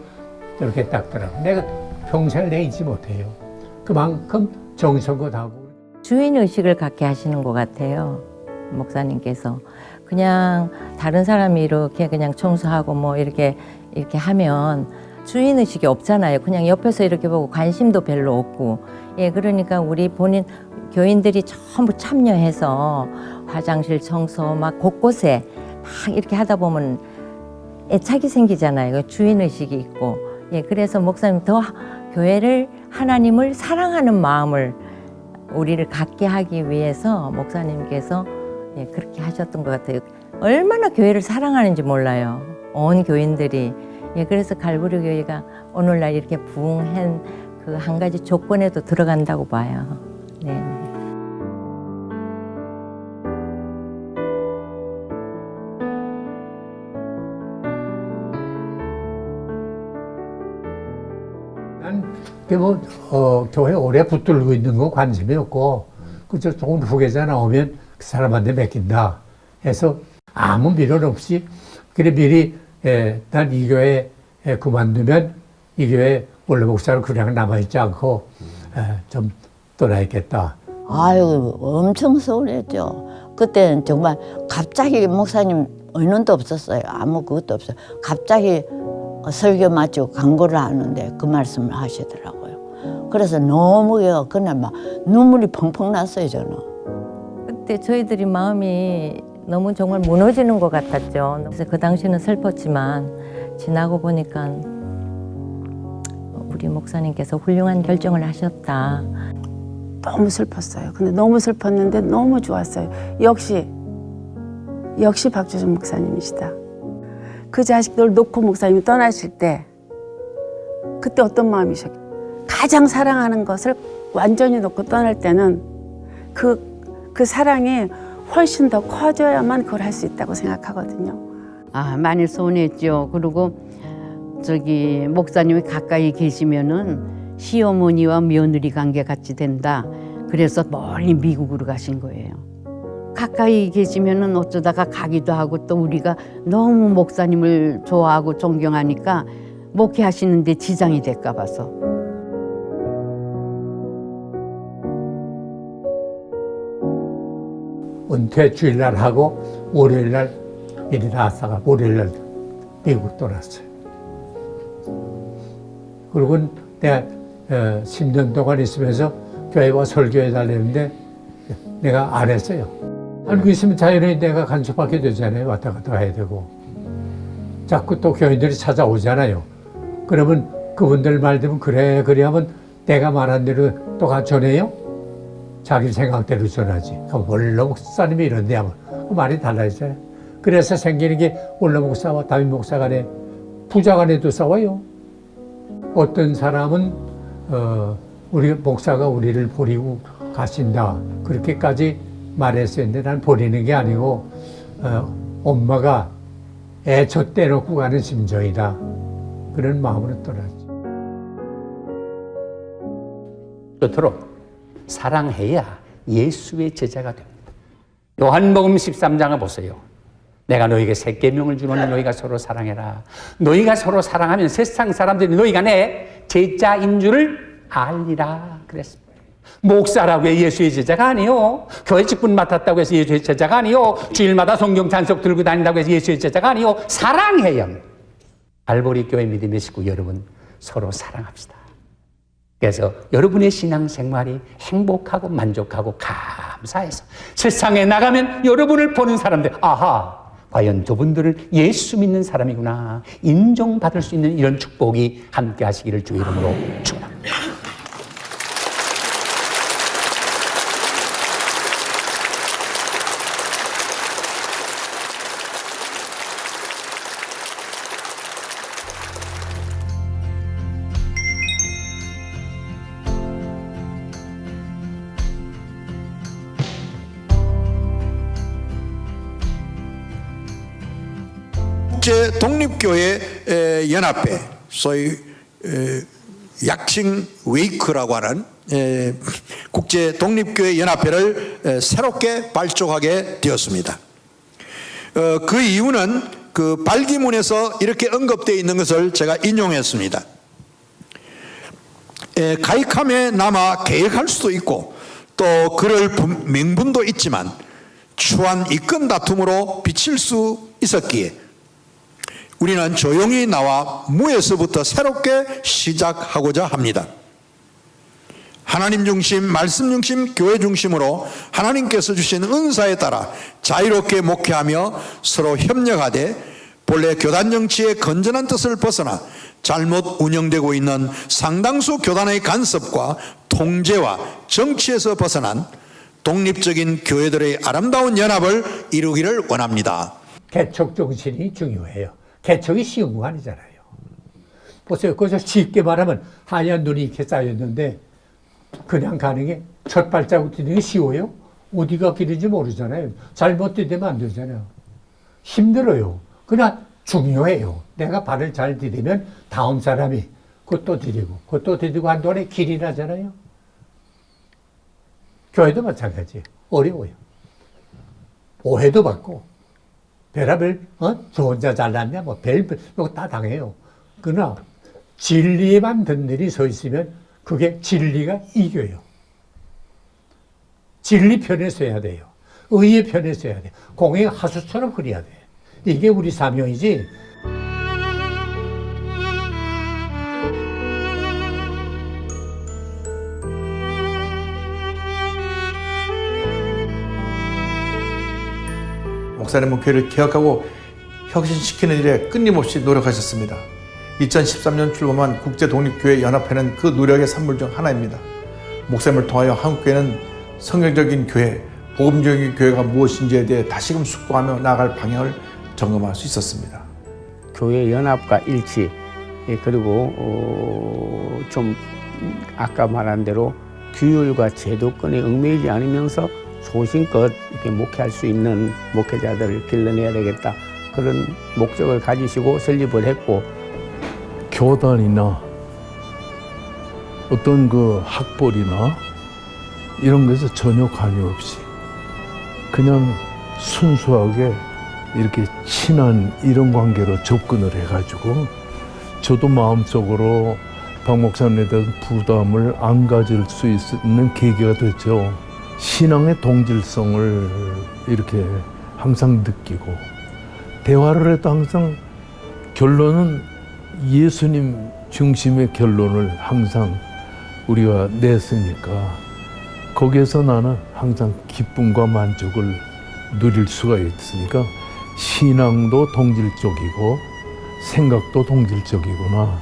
이렇게 닦더라고. 내가 평생을 내 잊지 못해요. 그만큼 정성껏 하고. 주인의식을 갖게 하시는 것 같아요. 목사님께서. 그냥 다른 사람이 이렇게 그냥 청소하고 뭐 이렇게 하면 주인의식이 없잖아요. 그냥 옆에서 이렇게 보고 관심도 별로 없고. 예, 그러니까 우리 본인 교인들이 전부 참여해서 화장실 청소 막 곳곳에 막 이렇게 하다 보면 애착이 생기잖아요. 주인의식이 있고. 예, 그래서 목사님 더 교회를 하나님을 사랑하는 마음을 우리를 갖게 하기 위해서 목사님께서 예, 그렇게 하셨던 것 같아요. 얼마나 교회를 사랑하는지 몰라요. 온 교인들이. 예, 그래서 갈보리 교회가 오늘날 이렇게 부흥한 그 한 가지 조건에도 들어간다고 봐요. 네. 난 교회 오래 붙들고 있는 거 관심이 없고 그저 좋은 후계자 나오면 그 사람한테 맡긴다 해서 아무 미련 없이 그래 미리 난 이 교회 그만두면 이 교회 원래 목사로 그냥 남아있지 않고 좀 떠나야겠다. 아유 엄청 서운했죠. 그때는 정말 갑자기 목사님 의논도 없었어요. 아무 그것도 없어요. 갑자기 설교 마치고 광고를 하는데 그 말씀을 하시더라고요. 그래서 너무 그날 막 눈물이 펑펑 났어요 저는. 그때 저희들이 마음이 너무 정말 무너지는 것 같았죠. 그래서 그 당시는 슬펐지만 지나고 보니까 우리 목사님께서 훌륭한 결정을 하셨다. 너무 슬펐어요. 근데 너무 슬펐는데 너무 좋았어요. 역시 박조준 목사님이시다. 그 자식들 놓고 목사님이 떠나실 때 그때 어떤 마음이셨어요? 가장 사랑하는 것을 완전히 놓고 떠날 때는 그 사랑이 훨씬 더 커져야만 그걸 할 수 있다고 생각하거든요. 많이 서운했죠. 그리고 목사님이 가까이 계시면은 시어머니와 며느리 관계 같이 된다. 그래서 멀리 미국으로 가신 거예요. 가까이 계시면은 어쩌다가 가기도 하고 또 우리가 너무 목사님을 좋아하고 존경하니까 목회하시는데 지장이 될까 봐서. 은퇴 주일날 하고 월요일날 일이 다 싸가 월요일날 미국 떠났어요. 그리고 내가 10년 동안 있으면서 교회와 설교해 달라는데 내가 안 했어요. 알고 있으면 자연히 내가 간섭하게 되잖아요. 왔다 갔다 해야 되고. 자꾸 또 교인들이 찾아오잖아요. 그러면 그분들 말 들으면 그래 하면 내가 말한 대로 또 전해요? 자기 생각대로 전하지. 그럼 원래 목사님이 이런데 하면 그 말이 달라지잖아요. 그래서 생기는 게 원래 목사와 담임 목사 간에 부자 간에도 싸워요. 어떤 사람은 우리 목사가 우리를 버리고 가신다 그렇게까지 말했었는데 난 버리는 게 아니고 엄마가 애 젖 떼놓고 가는 심정이다 그런 마음으로 떠나지. 그토록 사랑해야 예수의 제자가 됩니다. 요한복음 13장을 보세요. 내가 너희에게 새 계명을 주노니 너희가 서로 사랑해라. 너희가 서로 사랑하면 세상 사람들이 너희가 내 제자인 줄을 알리라 그랬습니다. 목사라고 해서 예수의 제자가 아니요. 교회 직분 맡았다고 해서 예수의 제자가 아니요. 주일마다 성경 찬송 들고 다닌다고 해서 예수의 제자가 아니요. 사랑해요. 알보리 교회 믿음의 식구 여러분 서로 사랑합시다. 그래서 여러분의 신앙생활이 행복하고 만족하고 감사해서 세상에 나가면 여러분을 보는 사람들 아하 과연 저분들은 예수 믿는 사람이구나 인정받을 수 있는 이런 축복이 함께 하시기를 주 이름으로 축원합니다. 국제 독립교회 연합회 소위 약칭 웨이크라고 하는 국제 독립교회 연합회를 새롭게 발족하게 되었습니다. 그 이유는 그 발기문에서 이렇게 언급되어 있는 것을 제가 인용했습니다. 가익함에 남아 계획할 수도 있고 또 그럴 명분도 있지만 추한 이권 다툼으로 비칠 수 있었기에 우리는 조용히 나와 무에서부터 새롭게 시작하고자 합니다. 하나님 중심, 말씀 중심, 교회 중심으로 하나님께서 주신 은사에 따라 자유롭게 목회하며 서로 협력하되 본래 교단 정치의 건전한 뜻을 벗어나 잘못 운영되고 있는 상당수 교단의 간섭과 통제와 정치에서 벗어난 독립적인 교회들의 아름다운 연합을 이루기를 원합니다. 개척 정신이 중요해요. 개척이 쉬운 거 아니잖아요. 보세요. 그래서 쉽게 말하면 하얀 눈이 이렇게 쌓였는데 그냥 가는 게 첫 발자국 뛰는 게 쉬워요? 어디가 길인지 모르잖아요. 잘못 뛰면 안 되잖아요. 힘들어요. 그러나 중요해요. 내가 발을 잘 디디면 다음 사람이 그것도 디디고 한 동안에 길이 나잖아요. 교회도 마찬가지예요. 어려워요. 오해도 받고 별하별 저 혼자 잘났냐 이거 다 당해요. 그러나 진리에만 든든히 서 있으면 그게 진리가 이겨요. 진리 편에 서야 돼요. 의의 편에 서야 돼요. 공의 하수처럼 그려야 돼. 이게 우리 사명이지. 목사님은 교회를 개혁하고 혁신시키는 일에 끊임없이 노력하셨습니다. 2013년 출범한 국제독립교회 연합회는 그 노력의 산물 중 하나입니다. 목사님을 통하여 한국교회는 성경적인 교회, 복음적인 교회가 무엇인지에 대해 다시금 숙고하며 나아갈 방향을 점검할 수 있었습니다. 교회 연합과 일치, 그리고 좀 아까 말한 대로 규율과 제도권에 얽매이지 않으면서 소신껏 이렇게 목회할 수 있는 목회자들을 길러내야 되겠다. 그런 목적을 가지시고 설립을 했고, 교단이나 어떤 그 학벌이나 이런 것에서 전혀 관여 없이 그냥 순수하게 이렇게 친한 이런 관계로 접근을 해가지고 저도 마음속으로 박 목사님에 대한 부담을 안 가질 수 있는 계기가 됐죠. 신앙의 동질성을 이렇게 항상 느끼고 대화를 해도 항상 결론은 예수님 중심의 결론을 항상 우리가 냈으니까 거기에서 나는 항상 기쁨과 만족을 누릴 수가 있으니까 신앙도 동질적이고 생각도 동질적이구나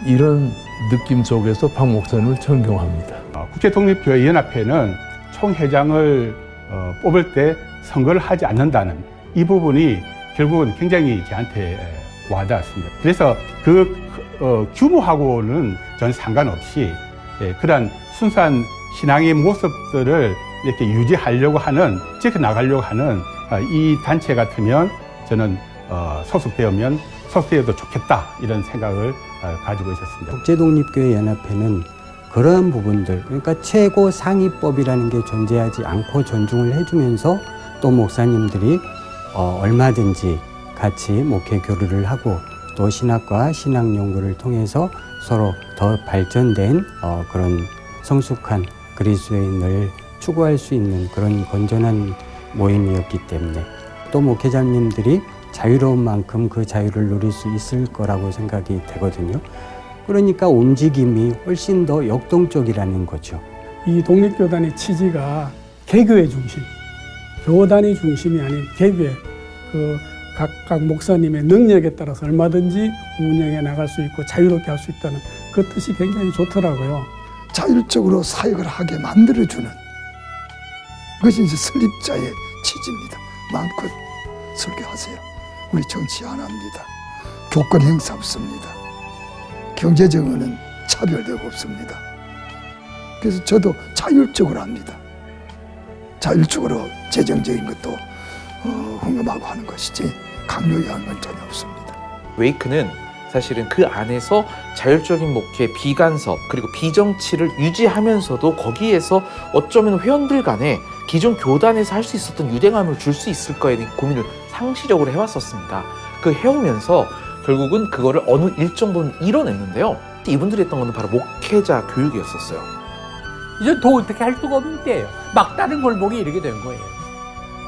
이런 느낌 속에서 박 목사님을 존경합니다. 국제독립교회연합회는 총회장을 뽑을 때 선거를 하지 않는다는 이 부분이 결국은 굉장히 저한테 와닿았습니다. 그래서 그 규모하고는 전 상관없이 그러한 순수한 신앙의 모습들을 이렇게 유지하려고 하는, 지켜나가려고 하는 이 단체 같으면 저는 소속되어도 좋겠다 이런 생각을 가지고 있었습니다. 국제독립교회연합회는 그러한 부분들, 그러니까 최고 상위법이라는 게 존재하지 않고 존중을 해주면서 또 목사님들이 얼마든지 같이 목회 교류를 하고 또 신학과 신학 연구를 통해서 서로 더 발전된 그런 성숙한 그리스도인을 추구할 수 있는 그런 건전한 모임이었기 때문에 또 목회자님들이 자유로운 만큼 그 자유를 누릴 수 있을 거라고 생각이 되거든요. 그러니까 움직임이 훨씬 더 역동적이라는 거죠. 이 독립교단의 취지가 개교의 중심, 교단의 중심이 아닌 개교의 각각 목사님의 능력에 따라서 얼마든지 운영해 나갈 수 있고 자유롭게 할 수 있다는 그 뜻이 굉장히 좋더라고요. 자율적으로 사역을 하게 만들어주는 그것이 이제 설립자의 취지입니다. 마음껏 설교하세요. 우리 정치 안 합니다. 교권 행사 없습니다. 경제적으로는 차별되고 없습니다. 그래서 저도 자율적으로 합니다. 자율적으로 재정적인 것도 흥금하고 하는 것이지 강요히 하는 건 전혀 없습니다. 웨이크는 사실은 그 안에서 자율적인 목회, 비간섭 그리고 비정치를 유지하면서도 거기에서 어쩌면 회원들 간에 기존 교단에서 할 수 있었던 유대감을 줄 수 있을까에 대한 고민을 상시적으로 해왔었습니다. 그 해오면서 결국은 그거를 어느 일정 부분 이뤄냈는데요. 이분들이 했던 것은 바로 목회자 교육이었었어요. 이제 더 어떻게 할 수가 없는 때예요. 막다른 골목이 이렇게 된 거예요.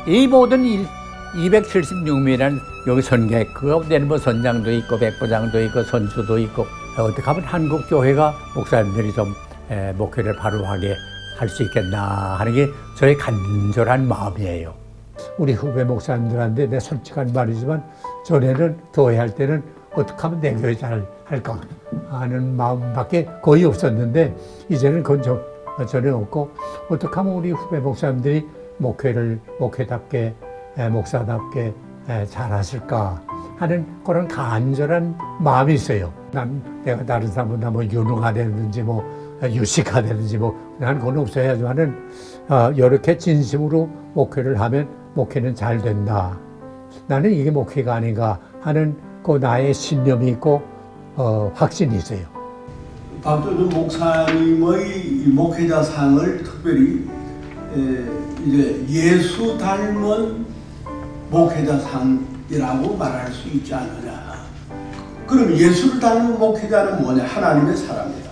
이 모든 276명이라는 여기 선교, 그 가운데는 뭐 선장도 있고 백부장도 있고 선수도 있고 어떻게 하면 한국 교회가 목사님들이 좀 목회를 바로 하게 할 수 있겠나 하는 게 저의 간절한 마음이에요. 우리 후배 목사님들한테 내 솔직한 말이지만 전에는 교회 할 때는 어떻게 하면 내 교회 잘 할까 하는 마음밖에 거의 없었는데 이제는 그건 전혀 없고 어떻게 하면 우리 후배 목사님들이 목회답게 목사답게 잘 하실까 하는 그런 간절한 마음이 있어요. 내가 다른 사람보다 뭐 유능하다든지 뭐 유식하다든지 뭐 난 그건 없어야지만은 이렇게 진심으로 목회를 하면 목회는 잘 된다. 나는 이게 목회가 아닌가 하는 그 나의 신념이 있고 확신이 있어요. 박조준 목사님의 목회자상을 특별히 이제 예수 닮은 목회자상이라고 말할 수 있지 않느냐. 그럼 예수를 닮은 목회자는 뭐냐? 하나님의 사람이다.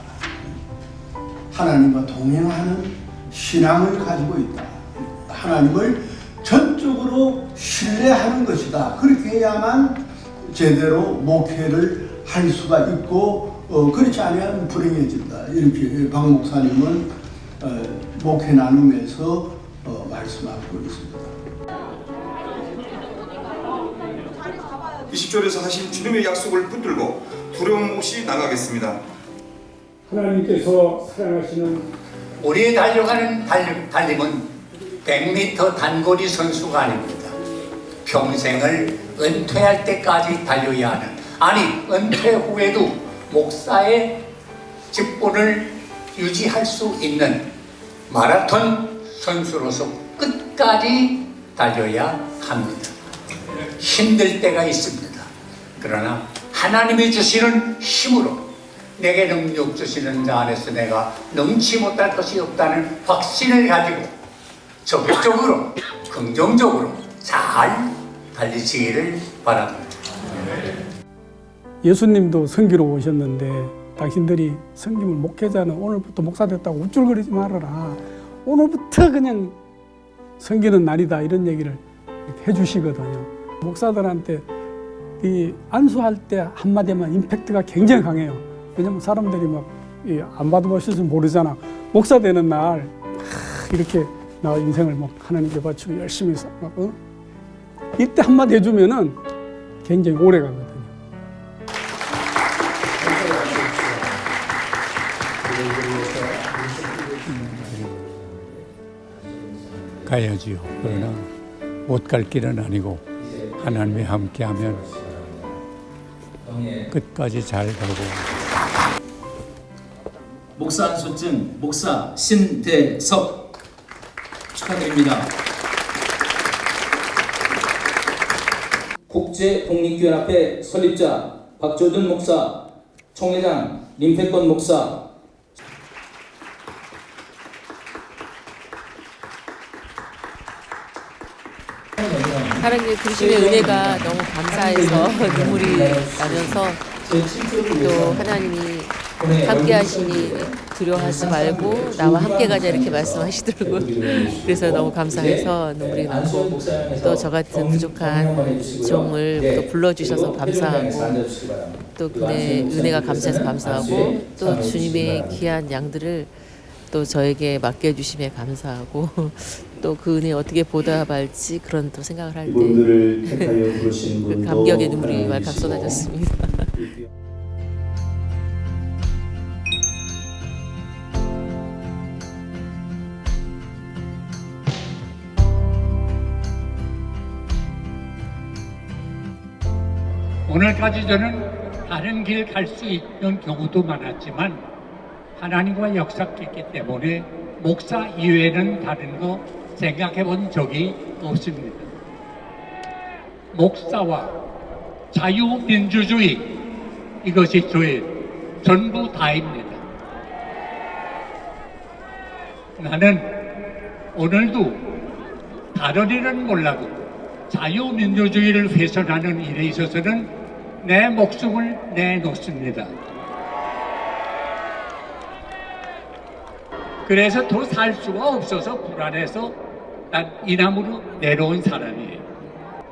하나님과 동행하는 신앙을 가지고 있다. 하나님을 전적으로 신뢰하는 것이다. 그렇게 해야만 제대로 목회를 할 수가 있고 그렇지 않으면 불행해진다. 이렇게 박 목사님은 목회 나눔에서 말씀하고 있습니다. 20절에서 하신 주님의 약속을 붙들고 두려움 없이 나가겠습니다. 하나님께서 사랑하시는 우리 달려가는 달림은 100m 단거리 선수가 아닙니다. 평생을 은퇴할 때까지 달려야 하는, 아니 은퇴 후에도 목사의 직분을 유지할 수 있는 마라톤 선수로서 끝까지 달려야 합니다. 힘들 때가 있습니다. 그러나 하나님이 주시는 힘으로 내게 능력 주시는 자 안에서 내가 능치 못할 것이 없다는 확신을 가지고 적극적으로 긍정적으로 잘 달리시기를 바랍니다. 예수님도 선교로 오셨는데 당신들이 섬김을 목회자는 오늘부터 목사 됐다고 우쭐거리지 말아라. 오늘부터 그냥 섬기는 날이다 이런 얘기를 해주시거든요. 목사들한테 이 안수할 때 한마디만 임팩트가 굉장히 강해요. 왜냐면 사람들이 막 안 받아보셔서 모르잖아. 목사 되는 날 이렇게 나 인생을 막 하나님께 바치고 열심히 막 이때 한마디 해주면은 굉장히 오래 가거든요. 가야지요. 그러나 못 갈 길은 아니고 하나님이 함께하면 끝까지 잘 가고. 목사 안수증 목사 신대석 축하드립니다. 국제독립교연합회 설립자 박조준 목사, 총회장林培권 목사. 하나님의 부르심의 은혜가 너무 감사해서 눈물이 나면서 또 하나님이 함께 하시니 두려워하지 말고 나와 함께 가자 이렇게 말씀하시더라고요. 그래서 너무 감사해서 눈물이 나고 또 저 같은 부족한 종을 또 불러주셔서 감사하고 또 그의 은혜가 감사해서 감사하고 또 주님의 귀한 양들을 또 저에게 맡겨주심에 감사하고 또 그 은혜 어떻게 보답할지 그런 또 생각을 할 때 그 감격의 눈물이 왈칵 쏟아졌습니다. 오늘까지 저는 다른 길 갈 수 있는 경우도 많았지만 하나님과 역사했기 때문에 목사 이외에는 다른 거 생각해 본 적이 없습니다. 목사와 자유민주주의 이것이 저의 전부 다입니다. 나는 오늘도 다른 일은 몰라도 자유민주주의를 훼손하는 일에 있어서는 내 목숨을 내놓습니다. 그래서 더 살 수가 없어서 불안해서 난 이남으로 내려온 사람이에요.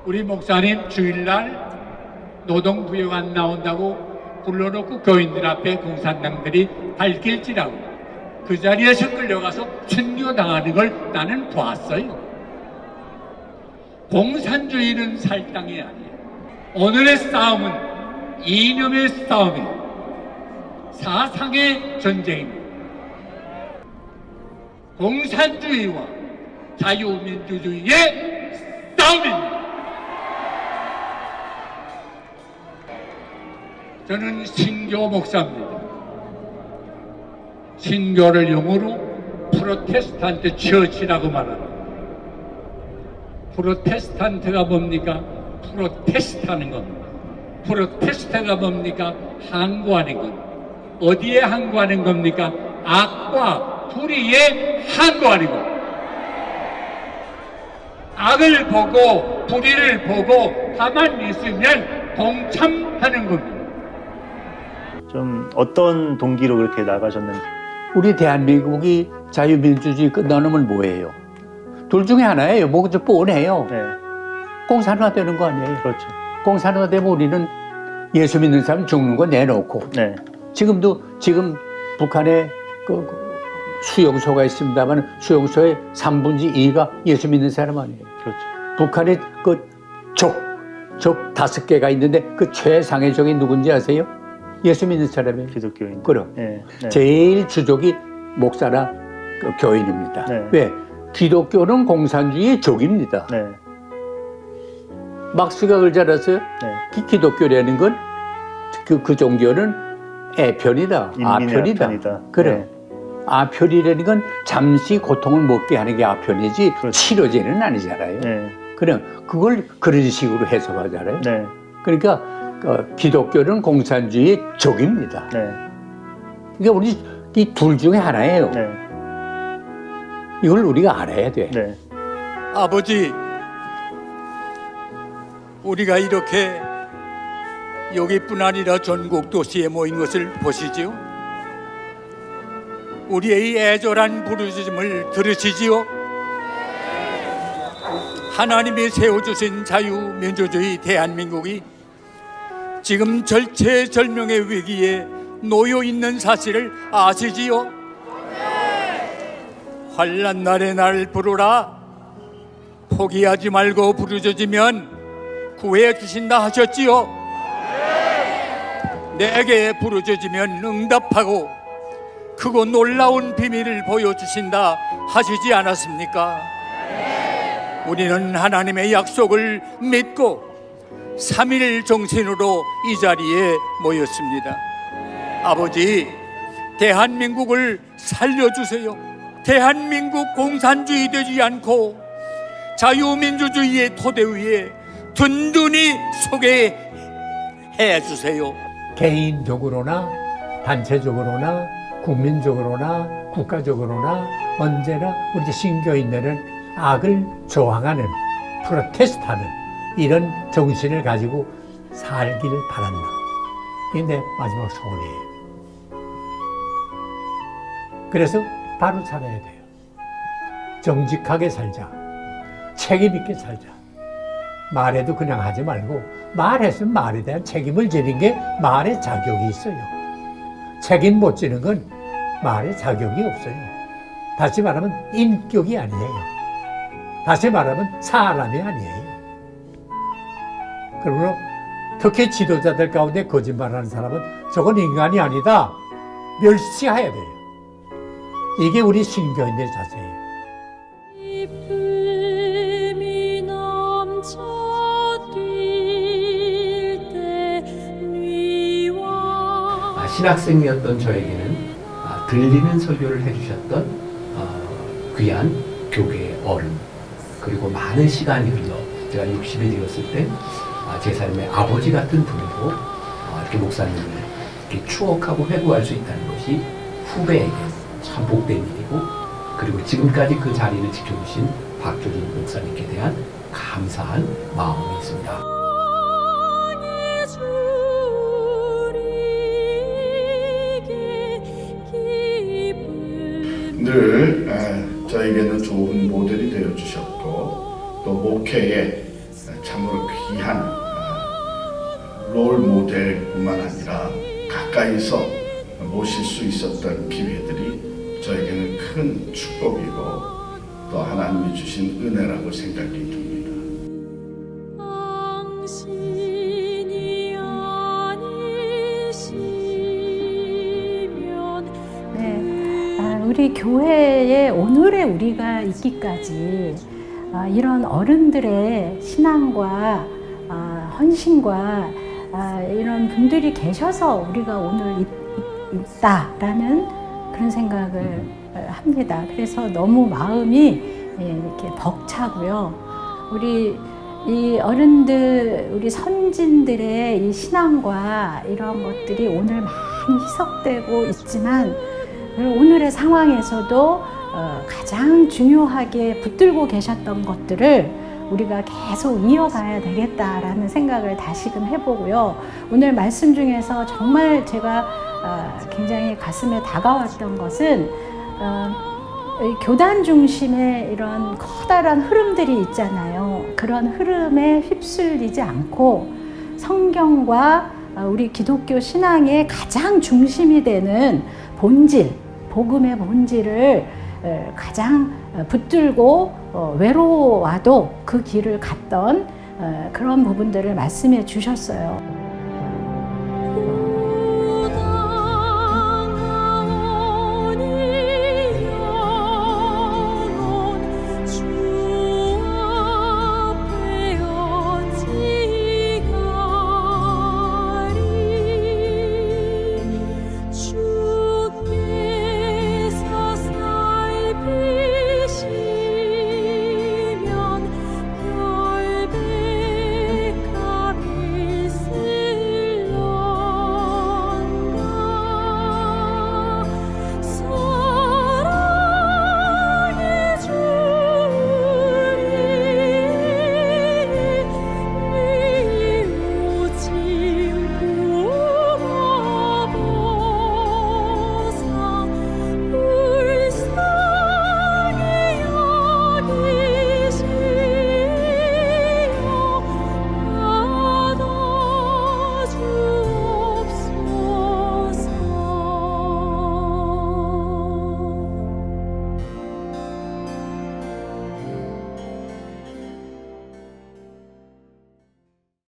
우리 목사님 주일날 노동부역 안 나온다고 불러놓고 교인들 앞에 공산당들이 밝힐지라고 그 자리에서 끌려가서 순교당하는 걸 나는 봤어요. 공산주의는 살 땅이 아니에요. 오늘의 싸움은 이념의 싸움이에요. 사상의 전쟁입니다. 공산주의와 자유민주주의의 싸움입니다. 저는 신교 목사입니다. 신교를 영어로 프로테스탄트 처치라고 말합니다. 프로테스탄트가 뭡니까? 프로테스트하는 겁니다. 프로테스트가 뭡니까? 항구하는 겁니다. 어디에 항구하는 겁니까? 악과 불의에 항구하는 겁니다. 악을 보고 불의를 보고 가만히 있으면 동참하는 겁니다. 좀 어떤 동기로 그렇게 나가셨는지. 우리 대한민국이 자유민주주의 끝나면 뭐예요? 둘 중에 하나예요. 뭐가 뻔해요. 네. 공산화되는 거 아니에요? 그렇죠. 공산화되면 우리는 예수 믿는 사람 죽는 거 내놓고. 네. 지금 북한에 그 수용소가 있습니다만 수용소의 3분의 2가 예수 믿는 사람 아니에요. 그렇죠. 북한에 적 5개가 있는데 그 최상의 적이 누군지 아세요? 예수 믿는 사람이에요. 기독교인. 그럼. 네. 네. 제일 주족이 목사나 교인입니다. 네. 왜? 기독교는 공산주의의 적입니다. 네. 막스가 그걸 잘 알았어요? 네. 기독교라는 건 그 종교는 애편이다. 아편이다. 아편이다. 그래. 네. 아편이라는 건 잠시 고통을 먹게 하는 게 아편이지 그렇죠. 치료제는 아니잖아요. 네. 그럼 그걸 그런 식으로 해석하잖아요. 네. 그러니까 기독교는 공산주의의 적입니다. 네. 그러니까 우리 이 둘 중에 하나예요. 네. 이걸 우리가 알아야 돼. 네. 아버지, 우리가 이렇게 여기뿐 아니라 전국 도시에 모인 것을 보시지요? 우리의 애절한 부르짖음을 들으시지요? 하나님이 세워주신 자유민주주의 대한민국이 지금 절체절명의 위기에 놓여 있는 사실을 아시지요? 환난 날에 날 부르라. 포기하지 말고 부르짖으면 구해 주신다 하셨지요? 내게 부르짖으면 응답하고 크고 놀라운 비밀을 보여주신다 하시지 않았습니까? 우리는 하나님의 약속을 믿고 3일 정신으로 이 자리에 모였습니다. 아버지, 대한민국을 살려주세요. 대한민국 공산주의 되지 않고 자유민주주의의 토대 위에 든든히 서게 해주세요. 개인적으로나 단체적으로나 국민적으로나 국가적으로나 언제나 우리 신교인들은 악을 저항하는, 프로테스트하는 이런 정신을 가지고 살기를 바란다. 이게 내 마지막 소원이에요. 그래서 바로 살아야 돼요. 정직하게 살자. 책임 있게 살자. 말해도 그냥 하지 말고 말했으면 말에 대한 책임을 지는 게 말의 자격이 있어요. 책임 못 지는 건 말의 자격이 없어요. 다시 말하면 인격이 아니에요. 다시 말하면 사람이 아니에요. 그러므로 특히 지도자들 가운데 거짓말하는 사람은 저건 인간이 아니다. 멸시해야 돼요. 이게 우리 신교인들의 자세예요. 신학생이었던 저에게는 들리는 설교를 해주셨던 귀한 교계의 어른, 그리고 많은 시간이 흘러 제가 60이 되었을 때 제 삶의 아버지 같은 분으로 이렇게 목사님을 이렇게 추억하고 회고할 수 있다는 것이 후배에게 참 복된 일이고, 그리고 지금까지 그 자리를 지켜주신 박조준 목사님께 대한 감사한 마음이 있습니다. 늘 저에게는 좋은 모델이 되어주셨고 또 목회에 참으로 귀한 롤 모델뿐만 아니라 가까이서 모실 수 있었던 기회들이 저에게는 큰 축복이고 또 하나님이 주신 은혜라고 생각이 듭니다. 우리 교회에 오늘의 우리가 있기까지 이런 어른들의 신앙과 헌신과 이런 분들이 계셔서 우리가 오늘 있다라는 그런 생각을 합니다. 그래서 너무 마음이 이렇게 벅차고요. 우리 이 어른들, 우리 선진들의 이 신앙과 이런 것들이 오늘 많이 희석되고 있지만 오늘의 상황에서도 가장 중요하게 붙들고 계셨던 것들을 우리가 계속 이어가야 되겠다라는 생각을 다시금 해보고요. 오늘 말씀 중에서 정말 제가 굉장히 가슴에 다가왔던 것은 교단 중심의 이런 커다란 흐름들이 있잖아요. 그런 흐름에 휩쓸리지 않고 성경과 우리 기독교 신앙의 가장 중심이 되는 본질, 복음의 본질을 가장 붙들고 외로워도 그 길을 갔던 그런 부분들을 말씀해 주셨어요.